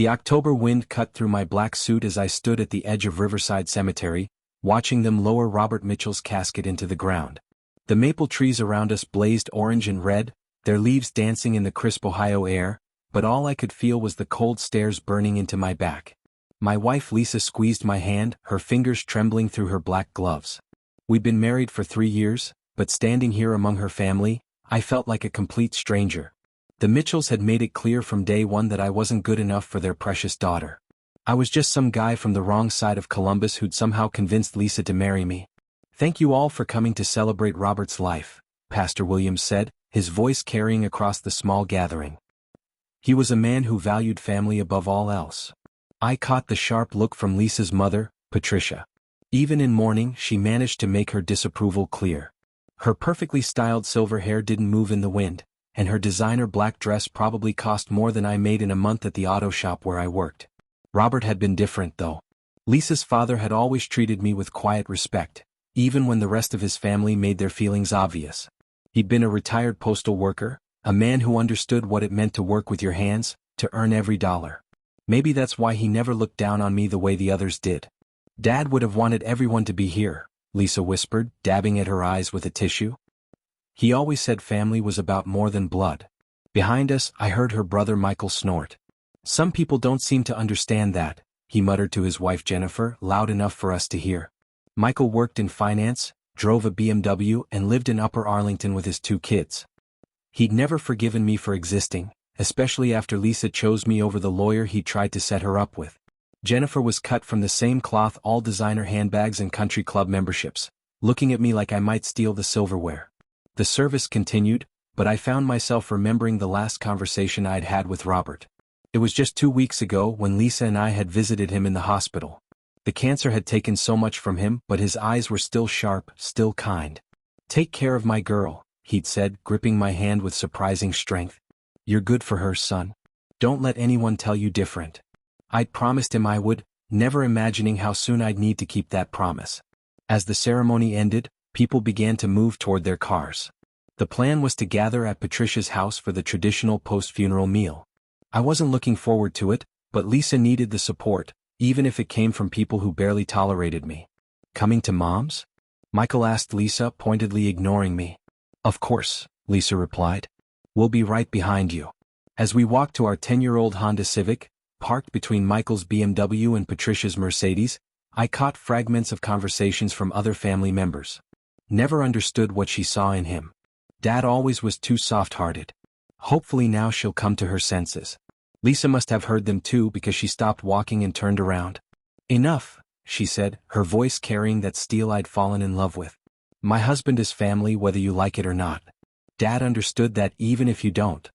The October wind cut through my black suit as I stood at the edge of Riverside Cemetery, watching them lower Robert Mitchell's casket into the ground. The maple trees around us blazed orange and red, their leaves dancing in the crisp Ohio air, but all I could feel was the cold stares burning into my back. My wife Lisa squeezed my hand, her fingers trembling through her black gloves. We'd been married for 3 years, but standing here among her family, I felt like a complete stranger. The Mitchells had made it clear from day one that I wasn't good enough for their precious daughter. I was just some guy from the wrong side of Columbus who'd somehow convinced Lisa to marry me. "Thank you all for coming to celebrate Robert's life," Pastor Williams said, his voice carrying across the small gathering. He was a man who valued family above all else. I caught the sharp look from Lisa's mother, Patricia. Even in mourning, she managed to make her disapproval clear. Her perfectly styled silver hair didn't move in the wind, and her designer black dress probably cost more than I made in a month at the auto shop where I worked. Robert had been different, though. Lisa's father had always treated me with quiet respect, even when the rest of his family made their feelings obvious. He'd been a retired postal worker, a man who understood what it meant to work with your hands, to earn every dollar. Maybe that's why he never looked down on me the way the others did. "Dad would have wanted everyone to be here," Lisa whispered, dabbing at her eyes with a tissue. "He always said family was about more than blood." Behind us, I heard her brother Michael snort. "Some people don't seem to understand that," he muttered to his wife Jennifer, loud enough for us to hear. Michael worked in finance, drove a BMW, and lived in Upper Arlington with his 2 kids. He'd never forgiven me for existing, especially after Lisa chose me over the lawyer he tried to set her up with. Jennifer was cut from the same cloth, all designer handbags and country club memberships, looking at me like I might steal the silverware. The service continued, but I found myself remembering the last conversation I'd had with Robert. It was just 2 weeks ago when Lisa and I had visited him in the hospital. The cancer had taken so much from him, but his eyes were still sharp, still kind. "Take care of my girl," he'd said, gripping my hand with surprising strength. "You're good for her, son. Don't let anyone tell you different." I'd promised him I would, never imagining how soon I'd need to keep that promise. As the ceremony ended, people began to move toward their cars. The plan was to gather at Patricia's house for the traditional post-funeral meal. I wasn't looking forward to it, but Lisa needed the support, even if it came from people who barely tolerated me. "Coming to Mom's?" Michael asked Lisa, pointedly ignoring me. "Of course," Lisa replied. "We'll be right behind you." As we walked to our 10-year-old Honda Civic, parked between Michael's BMW and Patricia's Mercedes, I caught fragments of conversations from other family members. Never understood what she saw in him. Dad always was too soft-hearted. Hopefully now she'll come to her senses. Lisa must have heard them too because she stopped walking and turned around. "Enough," she said, her voice carrying that steel I'd fallen in love with. "My husband is family whether you like it or not. Dad understood that even if you don't."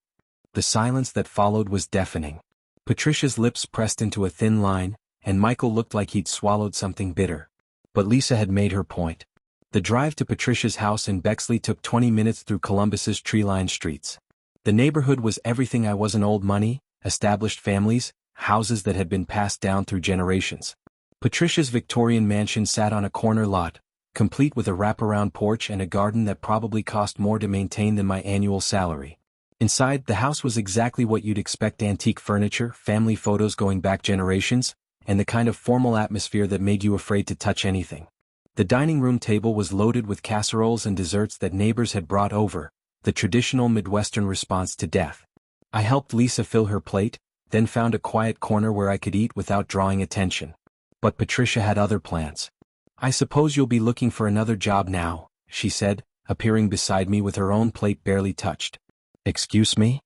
The silence that followed was deafening. Patricia's lips pressed into a thin line, and Michael looked like he'd swallowed something bitter. But Lisa had made her point. The drive to Patricia's house in Bexley took 20 minutes through Columbus's tree-lined streets. The neighborhood was everything I wasn't: old money, established families, houses that had been passed down through generations. Patricia's Victorian mansion sat on a corner lot, complete with a wraparound porch and a garden that probably cost more to maintain than my annual salary. Inside, the house was exactly what you'd expect: antique furniture, family photos going back generations, and the kind of formal atmosphere that made you afraid to touch anything. The dining room table was loaded with casseroles and desserts that neighbors had brought over, the traditional Midwestern response to death. I helped Lisa fill her plate, then found a quiet corner where I could eat without drawing attention. But Patricia had other plans. "I suppose you'll be looking for another job now," she said, appearing beside me with her own plate barely touched. "Excuse me?"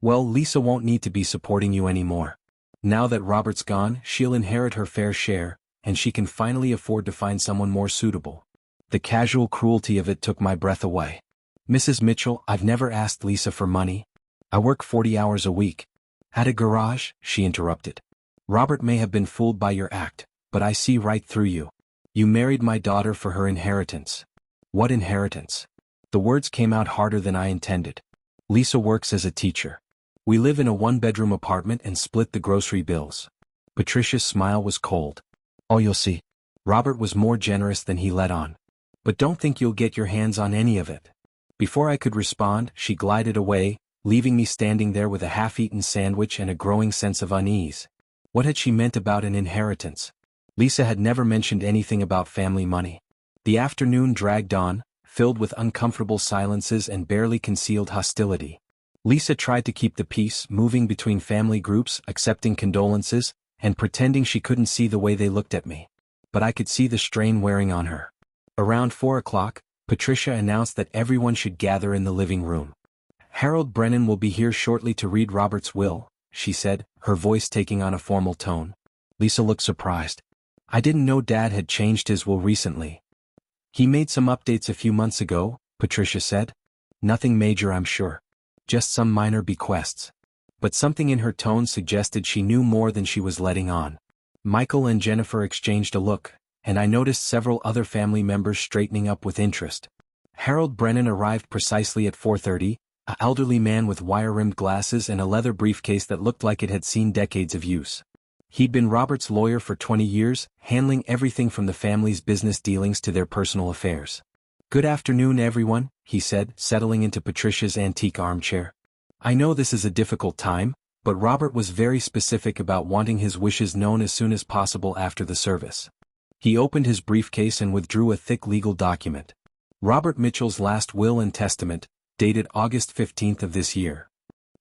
"Well, Lisa won't need to be supporting you anymore. Now that Robert's gone, she'll inherit her fair share, and she can finally afford to find someone more suitable." The casual cruelty of it took my breath away. "Mrs. Mitchell, I've never asked Lisa for money. I work 40 hours a week." "At a garage?" she interrupted. "Robert may have been fooled by your act, but I see right through you. You married my daughter for her inheritance." "What inheritance?" The words came out harder than I intended. "Lisa works as a teacher. We live in a 1-bedroom apartment and split the grocery bills." Patricia's smile was cold. "Oh, you'll see. Robert was more generous than he let on. But don't think you'll get your hands on any of it." Before I could respond, she glided away, leaving me standing there with a half-eaten sandwich and a growing sense of unease. What had she meant about an inheritance? Lisa had never mentioned anything about family money. The afternoon dragged on, filled with uncomfortable silences and barely concealed hostility. Lisa tried to keep the peace, moving between family groups, accepting condolences, and pretending she couldn't see the way they looked at me. But I could see the strain wearing on her. Around 4 o'clock, Patricia announced that everyone should gather in the living room. "Harold Brennan will be here shortly to read Robert's will," she said, her voice taking on a formal tone. Lisa looked surprised. "I didn't know Dad had changed his will recently." "He made some updates a few months ago," Patricia said. "Nothing major, I'm sure. Just some minor bequests." But something in her tone suggested she knew more than she was letting on. Michael and Jennifer exchanged a look, and I noticed several other family members straightening up with interest. Harold Brennan arrived precisely at 4:30, an elderly man with wire-rimmed glasses and a leather briefcase that looked like it had seen decades of use. He'd been Robert's lawyer for 20 years, handling everything from the family's business dealings to their personal affairs. "Good afternoon, everyone," he said, settling into Patricia's antique armchair. "I know this is a difficult time, but Robert was very specific about wanting his wishes known as soon as possible after the service." He opened his briefcase and withdrew a thick legal document. Robert Mitchell's last will and testament, dated August 15th of this year.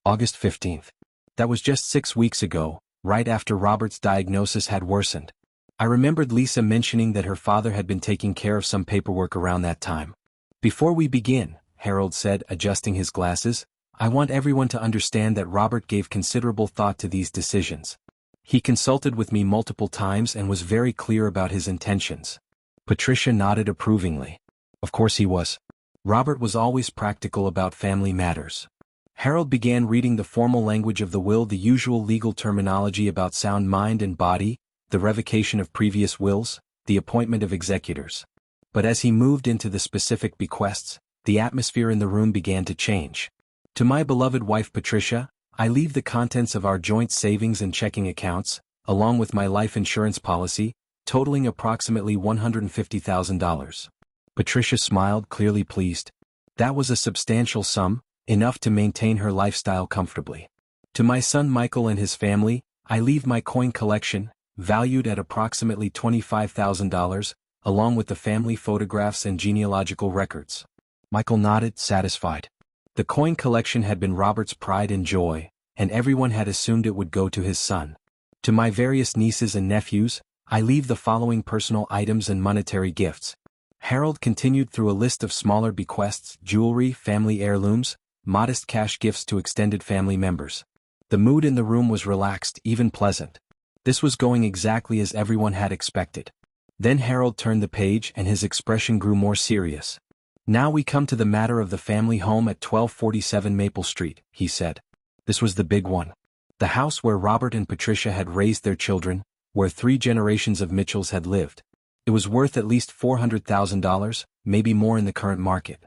August 15th. That was just 6 weeks ago, right after Robert's diagnosis had worsened. I remembered Lisa mentioning that her father had been taking care of some paperwork around that time. "Before we begin," Harold said, adjusting his glasses, "I want everyone to understand that Robert gave considerable thought to these decisions. He consulted with me multiple times and was very clear about his intentions." Patricia nodded approvingly. Of course he was. Robert was always practical about family matters. Harold began reading the formal language of the will, the usual legal terminology about sound mind and body, the revocation of previous wills, the appointment of executors. But as he moved into the specific bequests, the atmosphere in the room began to change. "To my beloved wife Patricia, I leave the contents of our joint savings and checking accounts, along with my life insurance policy, totaling approximately $150,000. Patricia smiled, clearly pleased. That was a substantial sum, enough to maintain her lifestyle comfortably. "To my son Michael and his family, I leave my coin collection, valued at approximately $25,000, along with the family photographs and genealogical records." Michael nodded, satisfied. The coin collection had been Robert's pride and joy, and everyone had assumed it would go to his son. "To my various nieces and nephews, I leave the following personal items and monetary gifts." Harold continued through a list of smaller bequests, jewelry, family heirlooms, modest cash gifts to extended family members. The mood in the room was relaxed, even pleasant. This was going exactly as everyone had expected. Then Harold turned the page and his expression grew more serious. "Now we come to the matter of the family home at 1247 Maple Street," he said. This was the big one. The house where Robert and Patricia had raised their children, where 3 generations of Mitchells had lived. It was worth at least $400,000, maybe more in the current market.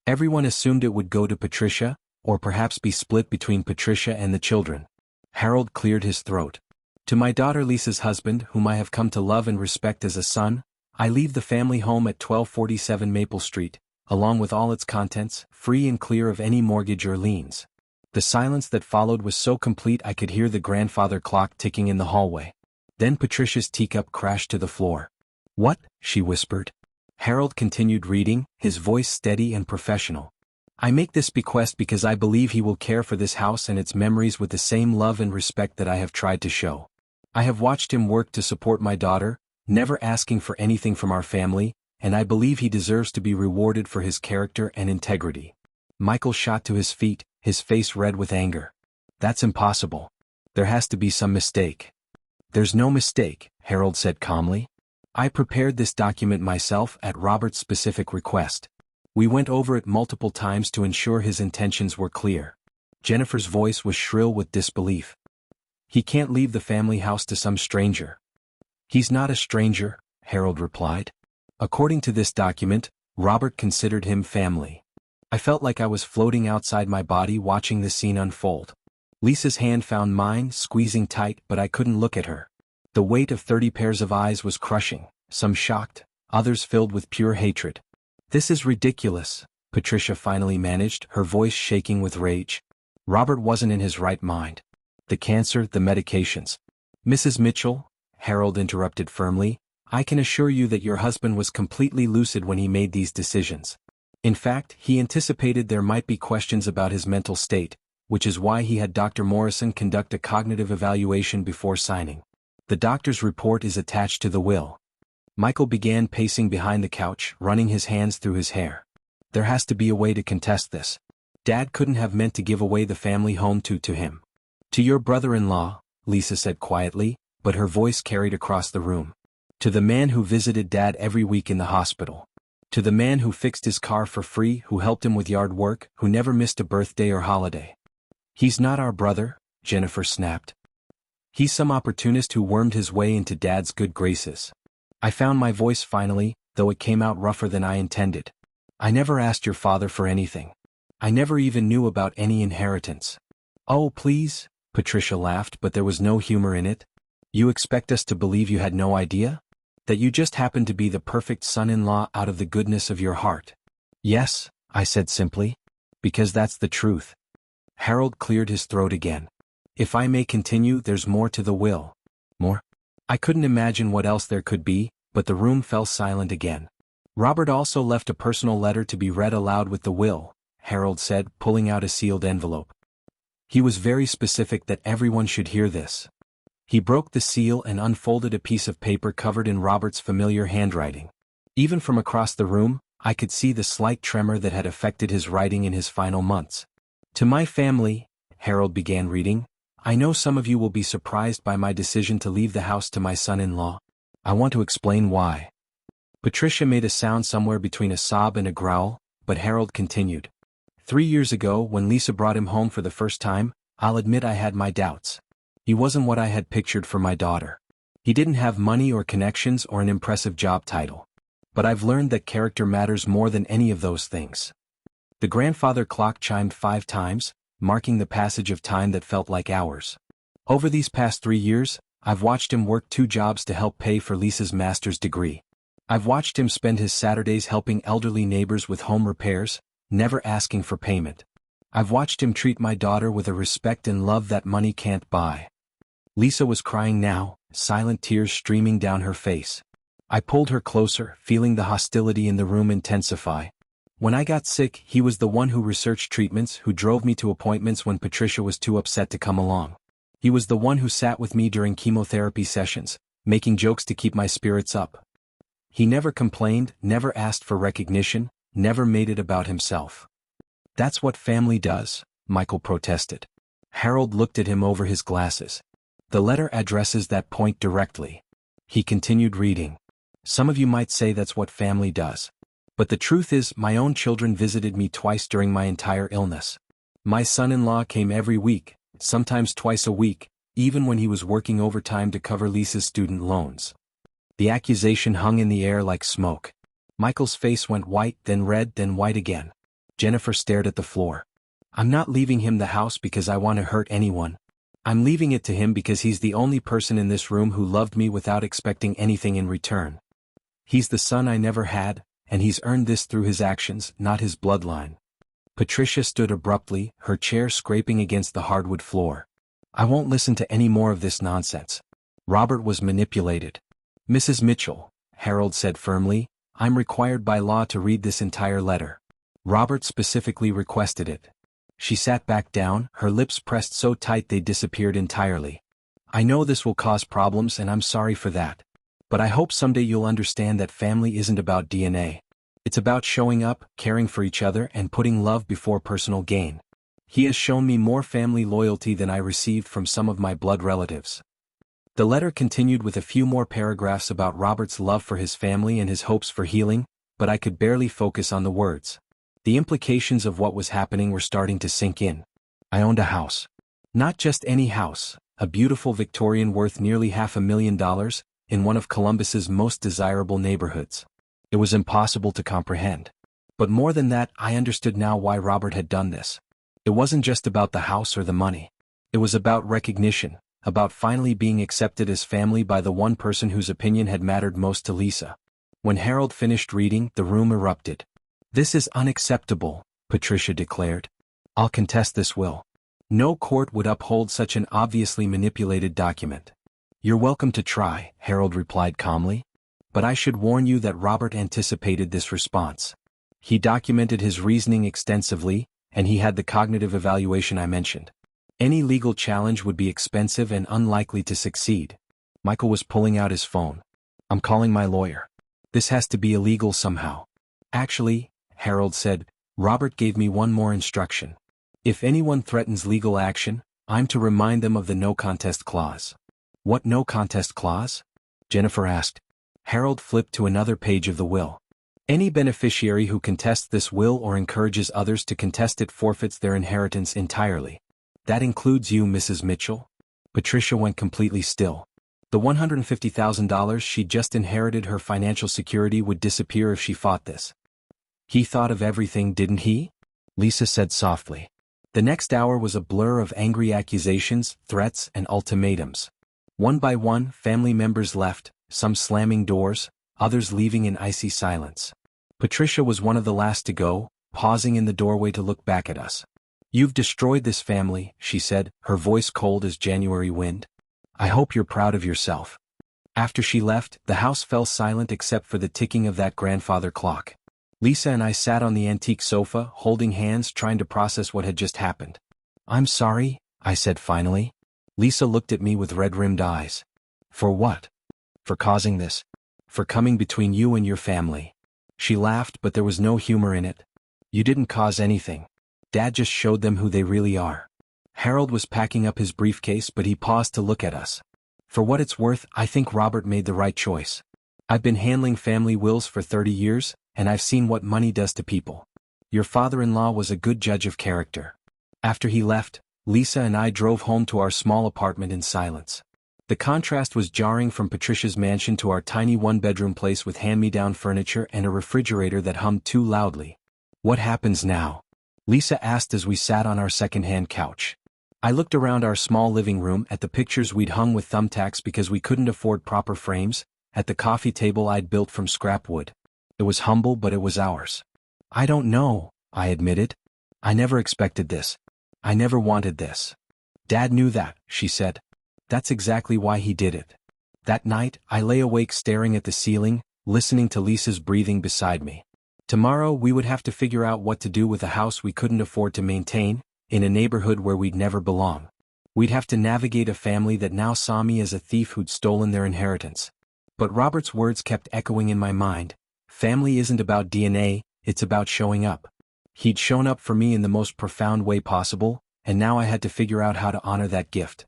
Everyone assumed it would go to Patricia, or perhaps be split between Patricia and the children. Harold cleared his throat. "To my daughter Lisa's husband, whom I have come to love and respect as a son, I leave the family home at 1247 Maple Street, along with all its contents, free and clear of any mortgage or liens." The silence that followed was so complete I could hear the grandfather clock ticking in the hallway. Then Patricia's teacup crashed to the floor. "What?" she whispered. Harold continued reading, his voice steady and professional. "I make this bequest because I believe he will care for this house and its memories with the same love and respect that I have tried to show. I have watched him work to support my daughter, never asking for anything from our family, and I believe he deserves to be rewarded for his character and integrity." Michael shot to his feet, his face red with anger. "That's impossible. There has to be some mistake." "There's no mistake," Harold said calmly. "I prepared this document myself at Robert's specific request. We went over it multiple times to ensure his intentions were clear." Jennifer's voice was shrill with disbelief. "He can't leave the family house to some stranger." "He's not a stranger," Harold replied. "According to this document, Robert considered him family." I felt like I was floating outside my body watching the scene unfold. Lisa's hand found mine, squeezing tight, but I couldn't look at her. The weight of 30 pairs of eyes was crushing, some shocked, others filled with pure hatred. "This is ridiculous," Patricia finally managed, her voice shaking with rage. Robert wasn't in his right mind. The cancer, the medications. Mrs. Mitchell, Harold interrupted firmly, I can assure you that your husband was completely lucid when he made these decisions. In fact, he anticipated there might be questions about his mental state, which is why he had Dr. Morrison conduct a cognitive evaluation before signing. The doctor's report is attached to the will. Michael began pacing behind the couch, running his hands through his hair. There has to be a way to contest this. Dad couldn't have meant to give away the family home to him. To your brother-in-law, Lisa said quietly, but her voice carried across the room. To the man who visited Dad every week in the hospital. To the man who fixed his car for free, who helped him with yard work, who never missed a birthday or holiday. He's not our brother, Jennifer snapped. He's some opportunist who wormed his way into Dad's good graces. I found my voice finally, though it came out rougher than I intended. I never asked your father for anything. I never even knew about any inheritance. Oh, please, Patricia laughed, but there was no humor in it. You expect us to believe you had no idea? That you just happened to be the perfect son-in-law out of the goodness of your heart? Yes, I said simply. Because that's the truth. Harold cleared his throat again. If I may continue, there's more to the will. More? I couldn't imagine what else there could be, but the room fell silent again. Robert also left a personal letter to be read aloud with the will, Harold said, pulling out a sealed envelope. He was very specific that everyone should hear this. He broke the seal and unfolded a piece of paper covered in Robert's familiar handwriting. Even from across the room, I could see the slight tremor that had affected his writing in his final months. To my family, Harold began reading, I know some of you will be surprised by my decision to leave the house to my son-in-law. I want to explain why. Patricia made a sound somewhere between a sob and a growl, but Harold continued. 3 years ago, when Lisa brought him home for the first time, I'll admit I had my doubts. He wasn't what I had pictured for my daughter. He didn't have money or connections or an impressive job title. But I've learned that character matters more than any of those things. The grandfather clock chimed 5 times, marking the passage of time that felt like hours. Over these past 3 years, I've watched him work 2 jobs to help pay for Lisa's master's degree. I've watched him spend his Saturdays helping elderly neighbors with home repairs, never asking for payment. I've watched him treat my daughter with a respect and love that money can't buy. Lisa was crying now, silent tears streaming down her face. I pulled her closer, feeling the hostility in the room intensify. When I got sick, he was the one who researched treatments, who drove me to appointments when Patricia was too upset to come along. He was the one who sat with me during chemotherapy sessions, making jokes to keep my spirits up. He never complained, never asked for recognition, never made it about himself. That's what family does, Michael protested. Harold looked at him over his glasses. The letter addresses that point directly. He continued reading. Some of you might say that's what family does. But the truth is, my own children visited me twice during my entire illness. My son-in-law came every week, sometimes twice a week, even when he was working overtime to cover Lisa's student loans. The accusation hung in the air like smoke. Michael's face went white, then red, then white again. Jennifer stared at the floor. I'm not leaving him the house because I want to hurt anyone. I'm leaving it to him because he's the only person in this room who loved me without expecting anything in return. He's the son I never had, and he's earned this through his actions, not his bloodline. Patricia stood abruptly, her chair scraping against the hardwood floor. I won't listen to any more of this nonsense. Robert was manipulated. Mrs. Mitchell, Harold said firmly, I'm required by law to read this entire letter. Robert specifically requested it. She sat back down, her lips pressed so tight they disappeared entirely. I know this will cause problems and I'm sorry for that. But I hope someday you'll understand that family isn't about DNA. It's about showing up, caring for each other and putting love before personal gain. He has shown me more family loyalty than I received from some of my blood relatives. The letter continued with a few more paragraphs about Robert's love for his family and his hopes for healing, but I could barely focus on the words. The implications of what was happening were starting to sink in. I owned a house. Not just any house, a beautiful Victorian worth nearly $500,000, in one of Columbus's most desirable neighborhoods. It was impossible to comprehend. But more than that, I understood now why Robert had done this. It wasn't just about the house or the money. It was about recognition, about finally being accepted as family by the one person whose opinion had mattered most to Lisa. When Harold finished reading, the room erupted. This is unacceptable, Patricia declared. I'll contest this will. No court would uphold such an obviously manipulated document. You're welcome to try, Harold replied calmly. But I should warn you that Robert anticipated this response. He documented his reasoning extensively, and he had the cognitive evaluation I mentioned. Any legal challenge would be expensive and unlikely to succeed. Michael was pulling out his phone. I'm calling my lawyer. This has to be illegal somehow. Actually, Harold said, Robert gave me one more instruction. If anyone threatens legal action, I'm to remind them of the no contest clause. What no contest clause? Jennifer asked. Harold flipped to another page of the will. Any beneficiary who contests this will or encourages others to contest it forfeits their inheritance entirely. That includes you, Mrs. Mitchell? Patricia went completely still. The $150,000 she'd just inherited, her financial security, would disappear if she fought this. He thought of everything, didn't he? Lisa said softly. The next hour was a blur of angry accusations, threats, and ultimatums. One by one, family members left, some slamming doors, others leaving in icy silence. Patricia was one of the last to go, pausing in the doorway to look back at us. You've destroyed this family, she said, her voice cold as January wind. I hope you're proud of yourself. After she left, the house fell silent except for the ticking of that grandfather clock. Lisa and I sat on the antique sofa, holding hands, trying to process what had just happened. I'm sorry, I said finally. Lisa looked at me with red-rimmed eyes. For what? For causing this. For coming between you and your family. She laughed, but there was no humor in it. You didn't cause anything. Dad just showed them who they really are. Harold was packing up his briefcase, but he paused to look at us. For what it's worth, I think Robert made the right choice. I've been handling family wills for 30 years, and I've seen what money does to people. Your father-in-law was a good judge of character. After he left, Lisa and I drove home to our small apartment in silence. The contrast was jarring from Patricia's mansion to our tiny one-bedroom place with hand-me-down furniture and a refrigerator that hummed too loudly. What happens now? Lisa asked as we sat on our second-hand couch. I looked around our small living room, at the pictures we'd hung with thumbtacks because we couldn't afford proper frames, at the coffee table I'd built from scrap wood. It was humble, but it was ours. I don't know, I admitted. I never expected this. I never wanted this. Dad knew that, she said. That's exactly why he did it. That night, I lay awake staring at the ceiling, listening to Lisa's breathing beside me. Tomorrow we would have to figure out what to do with a house we couldn't afford to maintain, in a neighborhood where we'd never belong. We'd have to navigate a family that now saw me as a thief who'd stolen their inheritance. But Robert's words kept echoing in my mind. Family isn't about DNA, it's about showing up. He'd shown up for me in the most profound way possible, and now I had to figure out how to honor that gift.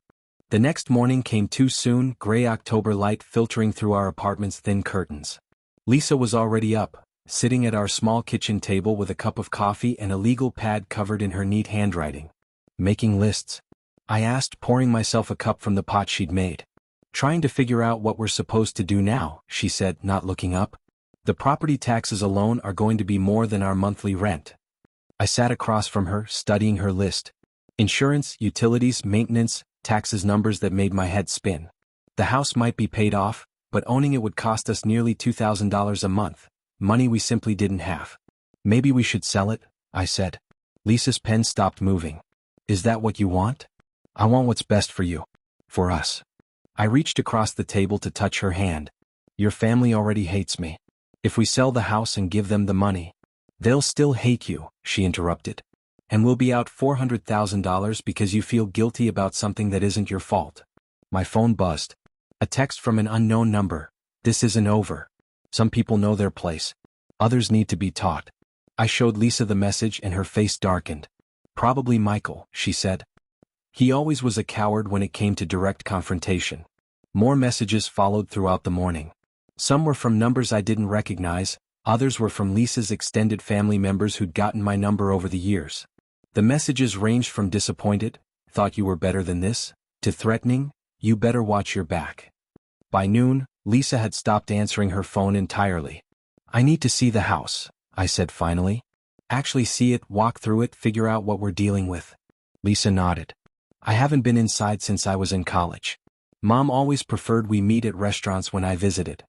The next morning came too soon, gray October light filtering through our apartment's thin curtains. Lisa was already up, sitting at our small kitchen table with a cup of coffee and a legal pad covered in her neat handwriting. Making lists? I asked, pouring myself a cup from the pot she'd made. Trying to figure out what we're supposed to do now, she said, not looking up. The property taxes alone are going to be more than our monthly rent. I sat across from her, studying her list. Insurance, utilities, maintenance, taxes, numbers that made my head spin. The house might be paid off, but owning it would cost us nearly $2,000 a month. Money we simply didn't have. Maybe we should sell it, I said. Lisa's pen stopped moving. Is that what you want? I want what's best for you. For us. I reached across the table to touch her hand. Your family already hates me. If we sell the house and give them the money, they'll still hate you, she interrupted. And we'll be out $400,000 because you feel guilty about something that isn't your fault. My phone buzzed. A text from an unknown number. This isn't over. Some people know their place. Others need to be taught. I showed Lisa the message and her face darkened. Probably Michael, she said. He always was a coward when it came to direct confrontation. More messages followed throughout the morning. Some were from numbers I didn't recognize, others were from Lisa's extended family members who'd gotten my number over the years. The messages ranged from disappointed, thought you were better than this, to threatening, you better watch your back. By noon, Lisa had stopped answering her phone entirely. I need to see the house, I said finally. Actually see it, walk through it, figure out what we're dealing with. Lisa nodded. I haven't been inside since I was in college. Mom always preferred we meet at restaurants when I visited.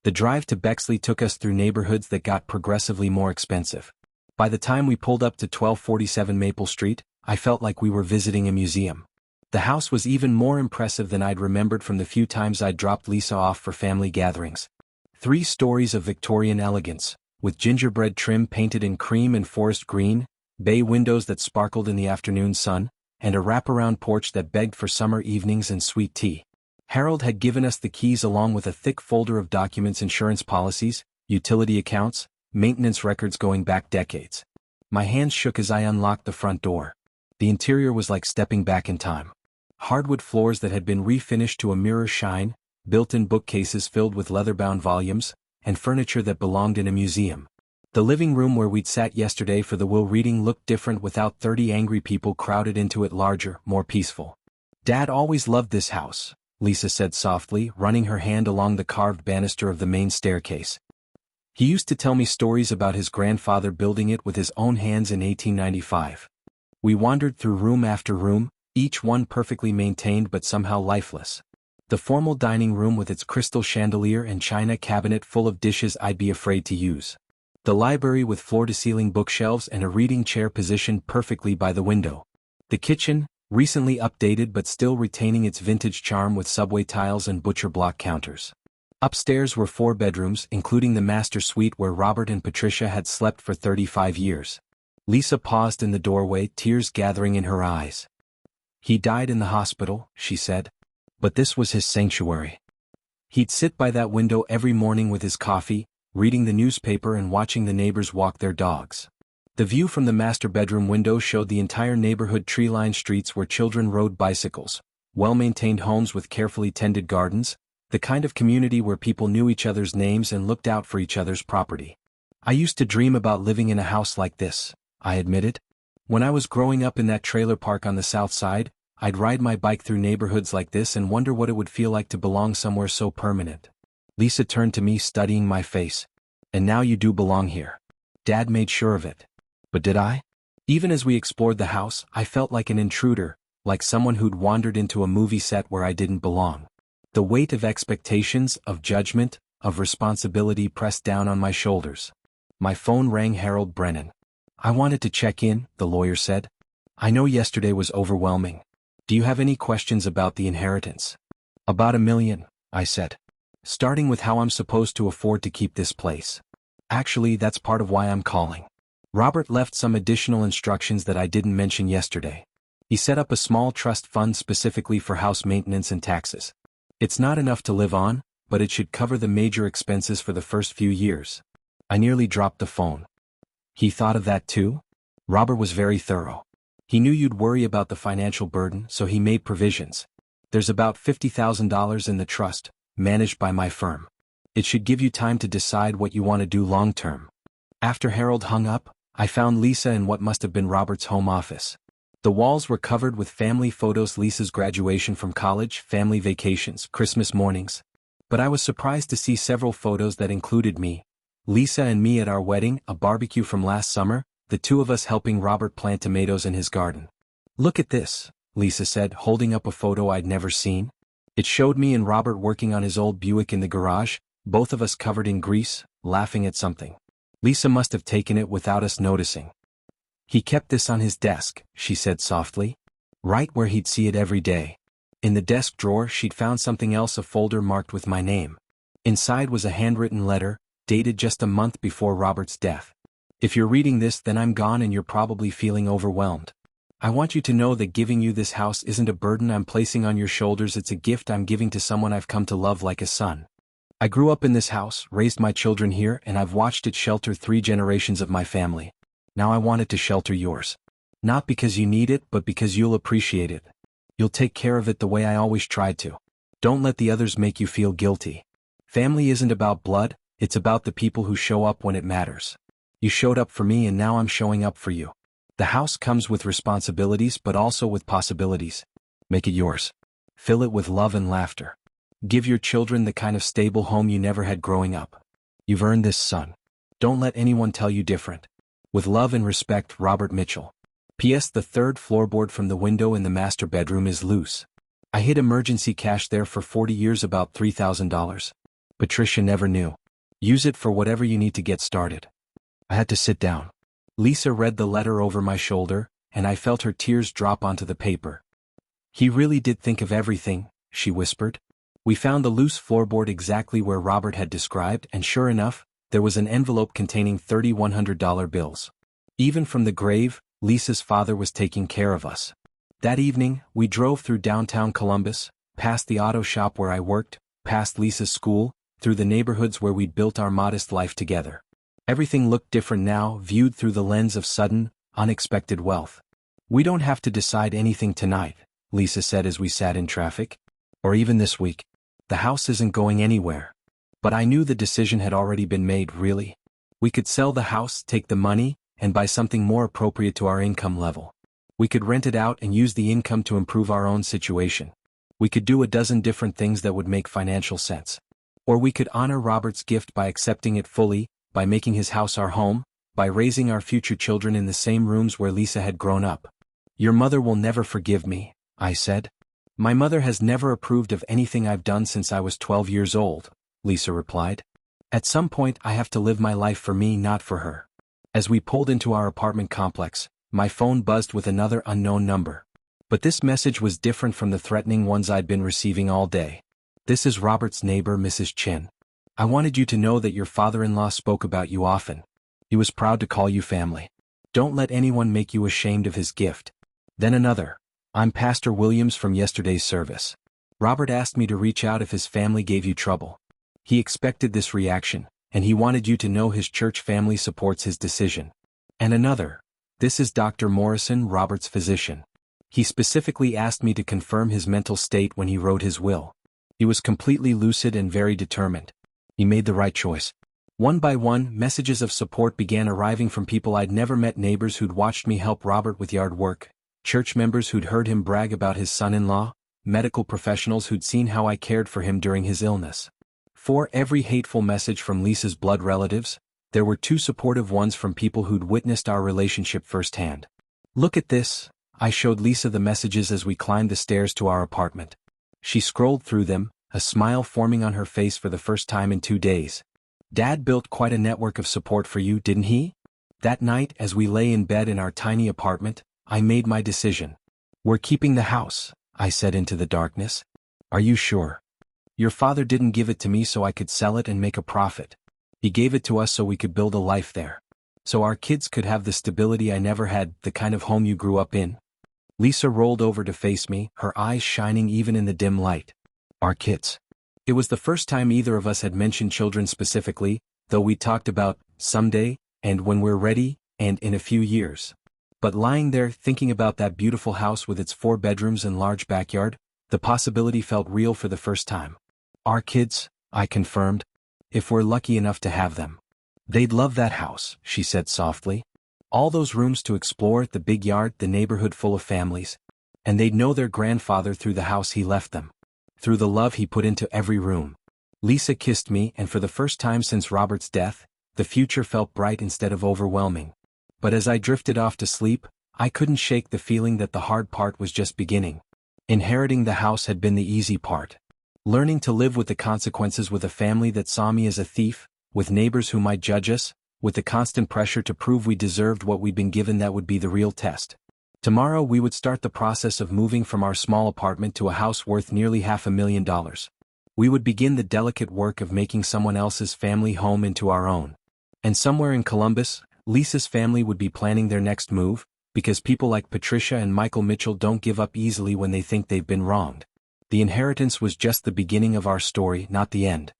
The drive to Bexley took us through neighborhoods that got progressively more expensive. By the time we pulled up to 1247 Maple Street, I felt like we were visiting a museum. The house was even more impressive than I'd remembered from the few times I'd dropped Lisa off for family gatherings. 3 stories of Victorian elegance, with gingerbread trim painted in cream and forest green, bay windows that sparkled in the afternoon sun, and a wraparound porch that begged for summer evenings and sweet tea. Harold had given us the keys along with a thick folder of documents, insurance policies, utility accounts, maintenance records going back decades. My hands shook as I unlocked the front door. The interior was like stepping back in time. Hardwood floors that had been refinished to a mirror shine, built-in bookcases filled with leather-bound volumes, and furniture that belonged in a museum. The living room where we'd sat yesterday for the will reading looked different without 30 angry people crowded into it, larger, more peaceful. "Dad always loved this house," Lisa said softly, running her hand along the carved banister of the main staircase. "He used to tell me stories about his grandfather building it with his own hands in 1895. We wandered through room after room, each one perfectly maintained but somehow lifeless. The formal dining room with its crystal chandelier and china cabinet full of dishes I'd be afraid to use. The library with floor-to-ceiling bookshelves and a reading chair positioned perfectly by the window. The kitchen, recently updated but still retaining its vintage charm with subway tiles and butcher block counters. Upstairs were 4 bedrooms, including the master suite where Robert and Patricia had slept for 35 years. Lisa paused in the doorway, tears gathering in her eyes. "He died in the hospital," she said. "But this was his sanctuary. He'd sit by that window every morning with his coffee, reading the newspaper and watching the neighbors walk their dogs." The view from the master bedroom window showed the entire neighborhood, tree-lined streets where children rode bicycles, well-maintained homes with carefully tended gardens, the kind of community where people knew each other's names and looked out for each other's property. "I used to dream about living in a house like this," I admitted. "When I was growing up in that trailer park on the south side, I'd ride my bike through neighborhoods like this and wonder what it would feel like to belong somewhere so permanent." Lisa turned to me, studying my face. "And now you do belong here. Dad made sure of it." "But did I?" Even as we explored the house, I felt like an intruder, like someone who'd wandered into a movie set where I didn't belong. The weight of expectations, of judgment, of responsibility pressed down on my shoulders. My phone rang. Harold Brennan. "I wanted to check in," the lawyer said. "I know yesterday was overwhelming. Do you have any questions about the inheritance?" "About $1 million, I said. "Starting with how I'm supposed to afford to keep this place. Actually, that's part of why I'm calling. Robert left some additional instructions that I didn't mention yesterday. He set up a small trust fund specifically for house maintenance and taxes. It's not enough to live on, but it should cover the major expenses for the first few years." I nearly dropped the phone. "He thought of that too?" Robert was very thorough. "He knew you'd worry about the financial burden, so he made provisions. There's about $50,000 in the trust, managed by my firm. It should give you time to decide what you want to do long term." After Harold hung up, I found Lisa in what must have been Robert's home office. The walls were covered with family photos, Lisa's graduation from college, family vacations, Christmas mornings. But I was surprised to see several photos that included me, Lisa and me at our wedding, a barbecue from last summer, the 2 of us helping Robert plant tomatoes in his garden. "Look at this," Lisa said, holding up a photo I'd never seen. It showed me and Robert working on his old Buick in the garage, both of us covered in grease, laughing at something. Lisa must have taken it without us noticing. "He kept this on his desk," she said softly. "Right where he'd see it every day." In the desk drawer she'd found something else, a folder marked with my name. Inside was a handwritten letter, dated just a month before Robert's death. "If you're reading this, then I'm gone and you're probably feeling overwhelmed. I want you to know that giving you this house isn't a burden I'm placing on your shoulders, it's a gift I'm giving to someone I've come to love like a son. I grew up in this house, raised my children here, and I've watched it shelter 3 generations of my family. Now I want it to shelter yours. Not because you need it, but because you'll appreciate it. You'll take care of it the way I always tried to. Don't let the others make you feel guilty. Family isn't about blood, it's about the people who show up when it matters. You showed up for me and now I'm showing up for you. The house comes with responsibilities but also with possibilities. Make it yours. Fill it with love and laughter. Give your children the kind of stable home you never had growing up. You've earned this, son. Don't let anyone tell you different. With love and respect, Robert Mitchell. P.S. The 3rd floorboard from the window in the master bedroom is loose. I hid emergency cash there for 40 years, about $3,000. Patricia never knew. Use it for whatever you need to get started." I had to sit down. Lisa read the letter over my shoulder, and I felt her tears drop onto the paper. He really did think of everything, she whispered. We found the loose floorboard exactly where Robert had described, and sure enough, there was an envelope containing $3,100 bills. Even from the grave, Lisa's father was taking care of us. That evening, we drove through downtown Columbus, past the auto shop where I worked, past Lisa's school, through the neighborhoods where we'd built our modest life together. Everything looked different now, viewed through the lens of sudden, unexpected wealth. We don't have to decide anything tonight, Lisa said as we sat in traffic. Or even this week. The house isn't going anywhere. But I knew the decision had already been made, really. We could sell the house, take the money, and buy something more appropriate to our income level. We could rent it out and use the income to improve our own situation. We could do a dozen different things that would make financial sense. Or we could honor Robert's gift by accepting it fully, by making his house our home, by raising our future children in the same rooms where Lisa had grown up. Your mother will never forgive me, I said. My mother has never approved of anything I've done since I was 12 years old, Lisa replied. At some point I have to live my life for me, not for her. As we pulled into our apartment complex, my phone buzzed with another unknown number. But this message was different from the threatening ones I'd been receiving all day. This is Robert's neighbor, Mrs. Chin. I wanted you to know that your father-in-law spoke about you often. He was proud to call you family. Don't let anyone make you ashamed of his gift. Then another. I'm Pastor Williams from yesterday's service. Robert asked me to reach out if his family gave you trouble. He expected this reaction, and he wanted you to know his church family supports his decision. And another. This is Dr. Morrison, Robert's physician. He specifically asked me to confirm his mental state when he wrote his will. He was completely lucid and very determined. He made the right choice. One by one, messages of support began arriving from people I'd never met, neighbors who'd watched me help Robert with yard work, church members who'd heard him brag about his son-in-law, medical professionals who'd seen how I cared for him during his illness. For every hateful message from Lisa's blood relatives, there were 2 supportive ones from people who'd witnessed our relationship firsthand. Look at this, I showed Lisa the messages as we climbed the stairs to our apartment. She scrolled through them, a smile forming on her face for the first time in 2 days. Dad built quite a network of support for you, didn't he? That night, as we lay in bed in our tiny apartment, I made my decision. We're keeping the house, I said into the darkness. Are you sure? Your father didn't give it to me so I could sell it and make a profit. He gave it to us so we could build a life there. So our kids could have the stability I never had, the kind of home you grew up in. Lisa rolled over to face me, her eyes shining even in the dim light. Our kids. It was the first time either of us had mentioned children specifically, though we talked about someday, and when we're ready, and in a few years. But lying there thinking about that beautiful house with its 4 bedrooms and large backyard, the possibility felt real for the first time. Our kids, I confirmed. If we're lucky enough to have them. They'd love that house, she said softly. All those rooms to explore, the big yard, the neighborhood full of families. And they'd know their grandfather through the house he left them. Through the love he put into every room. Lisa kissed me, and for the first time since Robert's death, the future felt bright instead of overwhelming. But as I drifted off to sleep, I couldn't shake the feeling that the hard part was just beginning. Inheriting the house had been the easy part. Learning to live with the consequences, with a family that saw me as a thief, with neighbors who might judge us, with the constant pressure to prove we deserved what we'd been given, that would be the real test. Tomorrow we would start the process of moving from our small apartment to a house worth nearly $500,000. We would begin the delicate work of making someone else's family home into our own. And somewhere in Columbus, Lisa's family would be planning their next move, because people like Patricia and Michael Mitchell don't give up easily when they think they've been wronged. The inheritance was just the beginning of our story, not the end.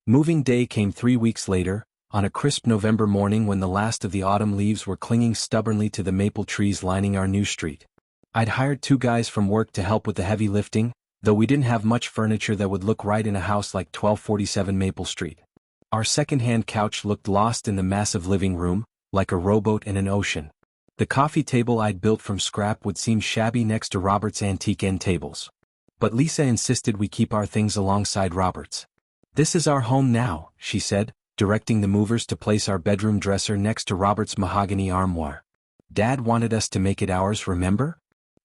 Moving day came 3 weeks later, on a crisp November morning when the last of the autumn leaves were clinging stubbornly to the maple trees lining our new street. I'd hired 2 guys from work to help with the heavy lifting, though we didn't have much furniture that would look right in a house like 1247 Maple Street. Our second-hand couch looked lost in the massive living room, like a rowboat in an ocean. The coffee table I'd built from scrap would seem shabby next to Robert's antique end tables. But Lisa insisted we keep our things alongside Robert's. "This is our home now," she said, directing the movers to place our bedroom dresser next to Robert's mahogany armoire. "Dad wanted us to make it ours, remember?"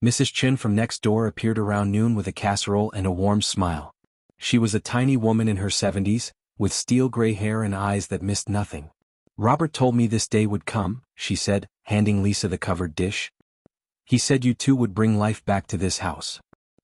Mrs. Chin from next door appeared around noon with a casserole and a warm smile. She was a tiny woman in her 70s, with steel-gray hair and eyes that missed nothing. "Robert told me this day would come," she said, handing Lisa the covered dish. "He said you two would bring life back to this house.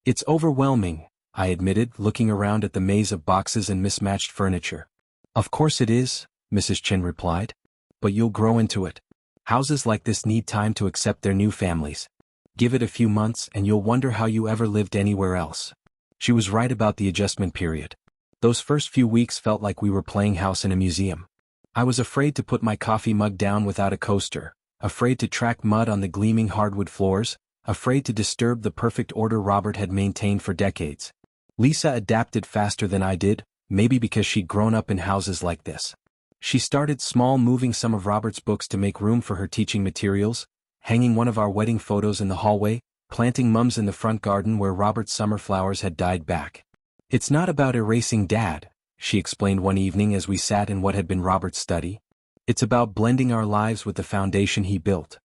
It's overwhelming, I admitted, looking around at the maze of boxes and mismatched furniture. Of course it is, Mrs. Chen replied. But you'll grow into it. Houses like this need time to accept their new families. Give it a few months and you'll wonder how you ever lived anywhere else. She was right about the adjustment period. Those first few weeks felt like we were playing house in a museum. I was afraid to put my coffee mug down without a coaster, afraid to track mud on the gleaming hardwood floors, afraid to disturb the perfect order Robert had maintained for decades. Lisa adapted faster than I did, maybe because she'd grown up in houses like this. She started small, moving some of Robert's books to make room for her teaching materials, hanging one of our wedding photos in the hallway, planting mums in the front garden where Robert's summer flowers had died back. It's not about erasing Dad, she explained one evening as we sat in what had been Robert's study. It's about blending our lives with the foundation he built.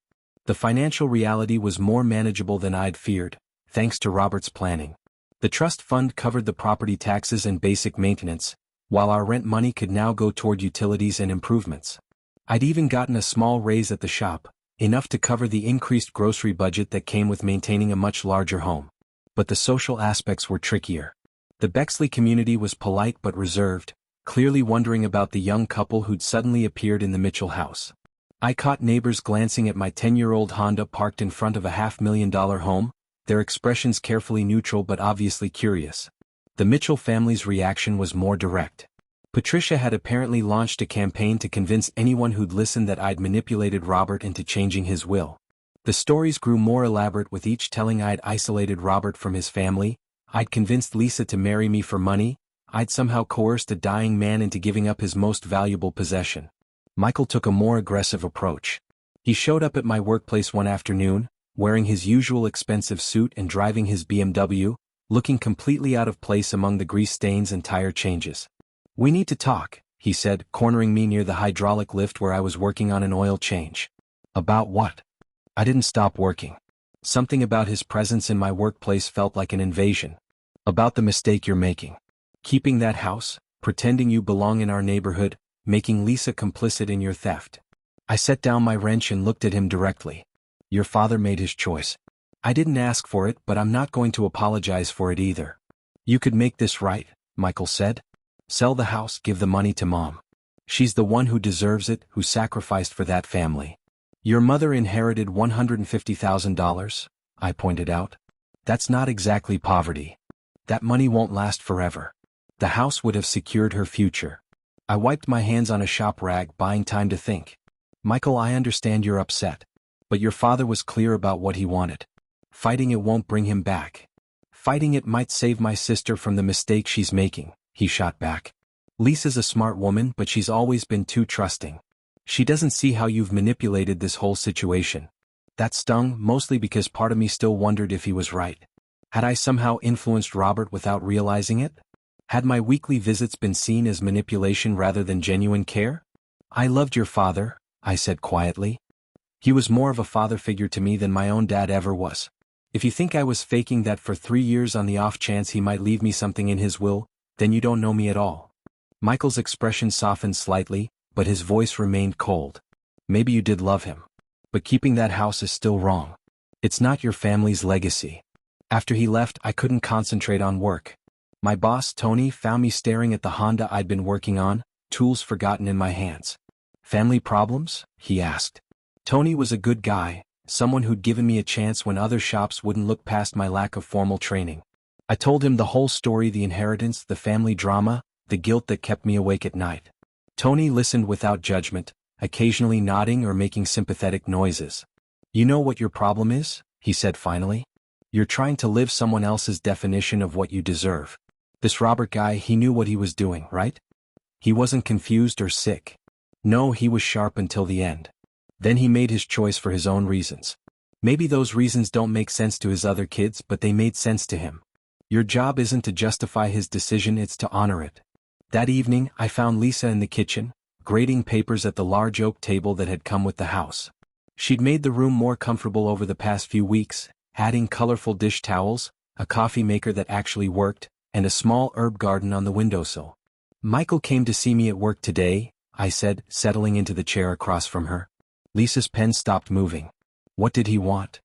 The financial reality was more manageable than I'd feared, thanks to Robert's planning. The trust fund covered the property taxes and basic maintenance, while our rent money could now go toward utilities and improvements. I'd even gotten a small raise at the shop, enough to cover the increased grocery budget that came with maintaining a much larger home. But the social aspects were trickier. The Bexley community was polite but reserved, clearly wondering about the young couple who'd suddenly appeared in the Mitchell house. I caught neighbors glancing at my 10-year-old Honda parked in front of a $500,000 home, their expressions carefully neutral but obviously curious. The Mitchell family's reaction was more direct. Patricia had apparently launched a campaign to convince anyone who'd listened that I'd manipulated Robert into changing his will. The stories grew more elaborate with each telling I'd isolated Robert from his family, I'd convinced Lisa to marry me for money, I'd somehow coerced a dying man into giving up his most valuable possession. Michael took a more aggressive approach. He showed up at my workplace one afternoon, wearing his usual expensive suit and driving his BMW, looking completely out of place among the grease stains and tire changes. "We need to talk," he said, cornering me near the hydraulic lift where I was working on an oil change. "About what?" I didn't stop working. Something about his presence in my workplace felt like an invasion. "About the mistake you're making. Keeping that house, pretending you belong in our neighborhood, making Lisa complicit in your theft." I set down my wrench and looked at him directly. "Your father made his choice. I didn't ask for it, but I'm not going to apologize for it either." "You could make this right," Michael said. "Sell the house, give the money to Mom. She's the one who deserves it, who sacrificed for that family." "Your mother inherited $150,000, I pointed out. "That's not exactly poverty. That money won't last forever. The house would have secured her future." I wiped my hands on a shop rag, buying time to think. "Michael, I understand you're upset. But your father was clear about what he wanted. Fighting it won't bring him back. Fighting it might save my sister from the mistake she's making," he shot back. "Lisa's a smart woman, but she's always been too trusting. She doesn't see how you've manipulated this whole situation." That stung, mostly because part of me still wondered if he was right. Had I somehow influenced Robert without realizing it? Had my weekly visits been seen as manipulation rather than genuine care? "I loved your father," I said quietly. "He was more of a father figure to me than my own dad ever was. If you think I was faking that for 3 years on the off chance he might leave me something in his will, then you don't know me at all." Michael's expression softened slightly, but his voice remained cold. "Maybe you did love him. But keeping that house is still wrong. It's not your family's legacy." After he left, I couldn't concentrate on work. My boss, Tony, found me staring at the Honda I'd been working on, tools forgotten in my hands. "Family problems?" he asked. Tony was a good guy, someone who'd given me a chance when other shops wouldn't look past my lack of formal training. I told him the whole story, the inheritance, the family drama, the guilt that kept me awake at night. Tony listened without judgment, occasionally nodding or making sympathetic noises. "You know what your problem is?" he said finally. "You're trying to live someone else's definition of what you deserve. This Robert guy, he knew what he was doing, right? He wasn't confused or sick. No, he was sharp until the end. Then he made his choice for his own reasons. Maybe those reasons don't make sense to his other kids, but they made sense to him. Your job isn't to justify his decision, it's to honor it." That evening, I found Lisa in the kitchen, grading papers at the large oak table that had come with the house. She'd made the room more comfortable over the past few weeks, adding colorful dish towels, a coffee maker that actually worked, and a small herb garden on the windowsill. "Michael came to see me at work today," I said, settling into the chair across from her. Lisa's pen stopped moving. "What did he want?"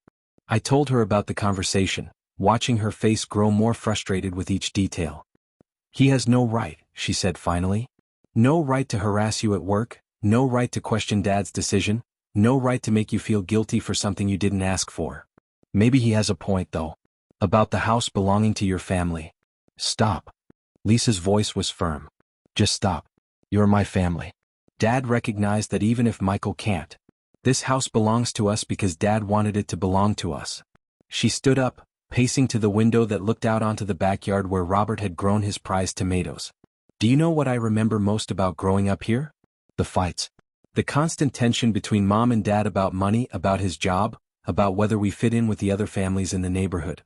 I told her about the conversation, watching her face grow more frustrated with each detail. He has no right, she said finally. No right to harass you at work, no right to question Dad's decision, no right to make you feel guilty for something you didn't ask for. Maybe he has a point though. About the house belonging to your family. Stop. Lisa's voice was firm. Just stop. You're my family. Dad recognized that even if Michael can't. This house belongs to us because Dad wanted it to belong to us. She stood up, pacing to the window that looked out onto the backyard where Robert had grown his prized tomatoes. Do you know what I remember most about growing up here? The fights. The constant tension between Mom and Dad about money, about his job, about whether we fit in with the other families in the neighborhood.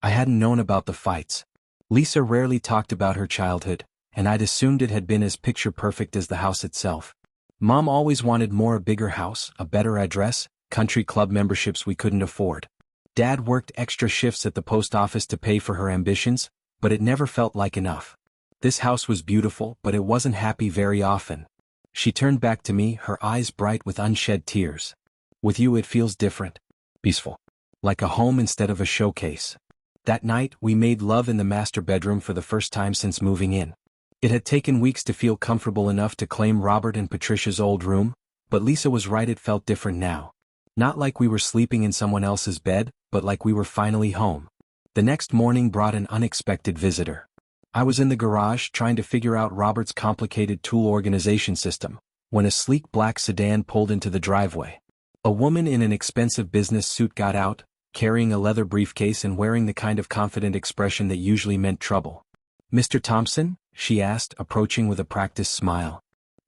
I hadn't known about the fights. Lisa rarely talked about her childhood, and I'd assumed it had been as picture-perfect as the house itself. Mom always wanted more, a bigger house, a better address, country club memberships we couldn't afford. Dad worked extra shifts at the post office to pay for her ambitions, but it never felt like enough. This house was beautiful, but it wasn't happy very often. She turned back to me, her eyes bright with unshed tears. With you it feels different. Peaceful. Like a home instead of a showcase. That night, we made love in the master bedroom for the first time since moving in. It had taken weeks to feel comfortable enough to claim Robert and Patricia's old room, but Lisa was right, it felt different now. Not like we were sleeping in someone else's bed, but like we were finally home. The next morning brought an unexpected visitor. I was in the garage trying to figure out Robert's complicated tool organization system, when a sleek black sedan pulled into the driveway. A woman in an expensive business suit got out, carrying a leather briefcase and wearing the kind of confident expression that usually meant trouble. "Mr. Thompson?" she asked, approaching with a practiced smile.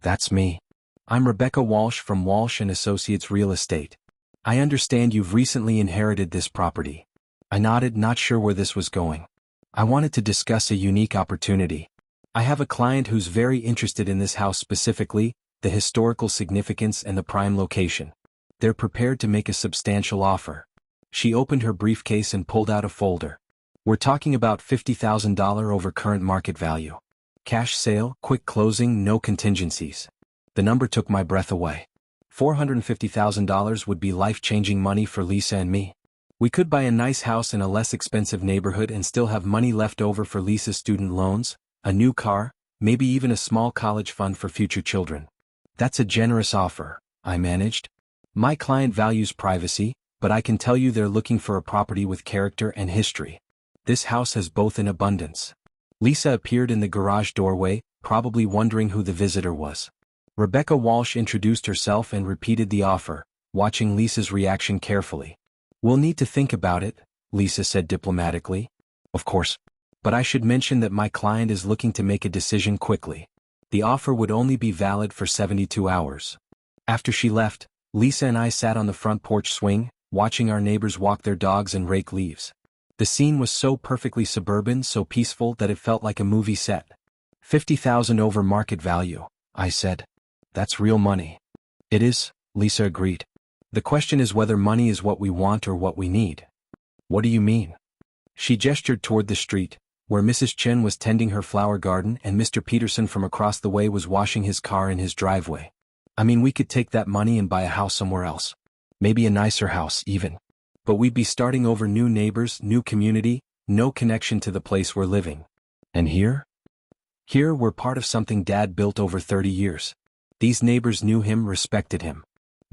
"That's me. I'm Rebecca Walsh from Walsh & Associates Real Estate. I understand you've recently inherited this property." I nodded, not sure where this was going. I wanted to discuss a unique opportunity. I have a client who's very interested in this house specifically, the historical significance and the prime location. They're prepared to make a substantial offer. She opened her briefcase and pulled out a folder. We're talking about $50,000 over current market value. Cash sale, quick closing, no contingencies. The number took my breath away. $450,000 would be life-changing money for Lisa and me. We could buy a nice house in a less expensive neighborhood and still have money left over for Lisa's student loans, a new car, maybe even a small college fund for future children. That's a generous offer, I managed. My client values privacy, but I can tell you they're looking for a property with character and history. This house has both in abundance. Lisa appeared in the garage doorway, probably wondering who the visitor was. Rebecca Walsh introduced herself and repeated the offer, watching Lisa's reaction carefully. "We'll need to think about it," Lisa said diplomatically. "Of course. But I should mention that my client is looking to make a decision quickly. The offer would only be valid for 72 hours. After she left, Lisa and I sat on the front porch swing, watching our neighbors walk their dogs and rake leaves. The scene was so perfectly suburban, so peaceful that it felt like a movie set. $50,000 over market value, I said. That's real money. It is, Lisa agreed. The question is whether money is what we want or what we need. What do you mean? She gestured toward the street, where Mrs. Chen was tending her flower garden and Mr. Peterson from across the way was washing his car in his driveway. I mean, we could take that money and buy a house somewhere else. Maybe a nicer house, even. But we'd be starting over, new neighbors, new community, no connection to the place we're living. And here? Here we're part of something Dad built over 30 years. These neighbors knew him, respected him.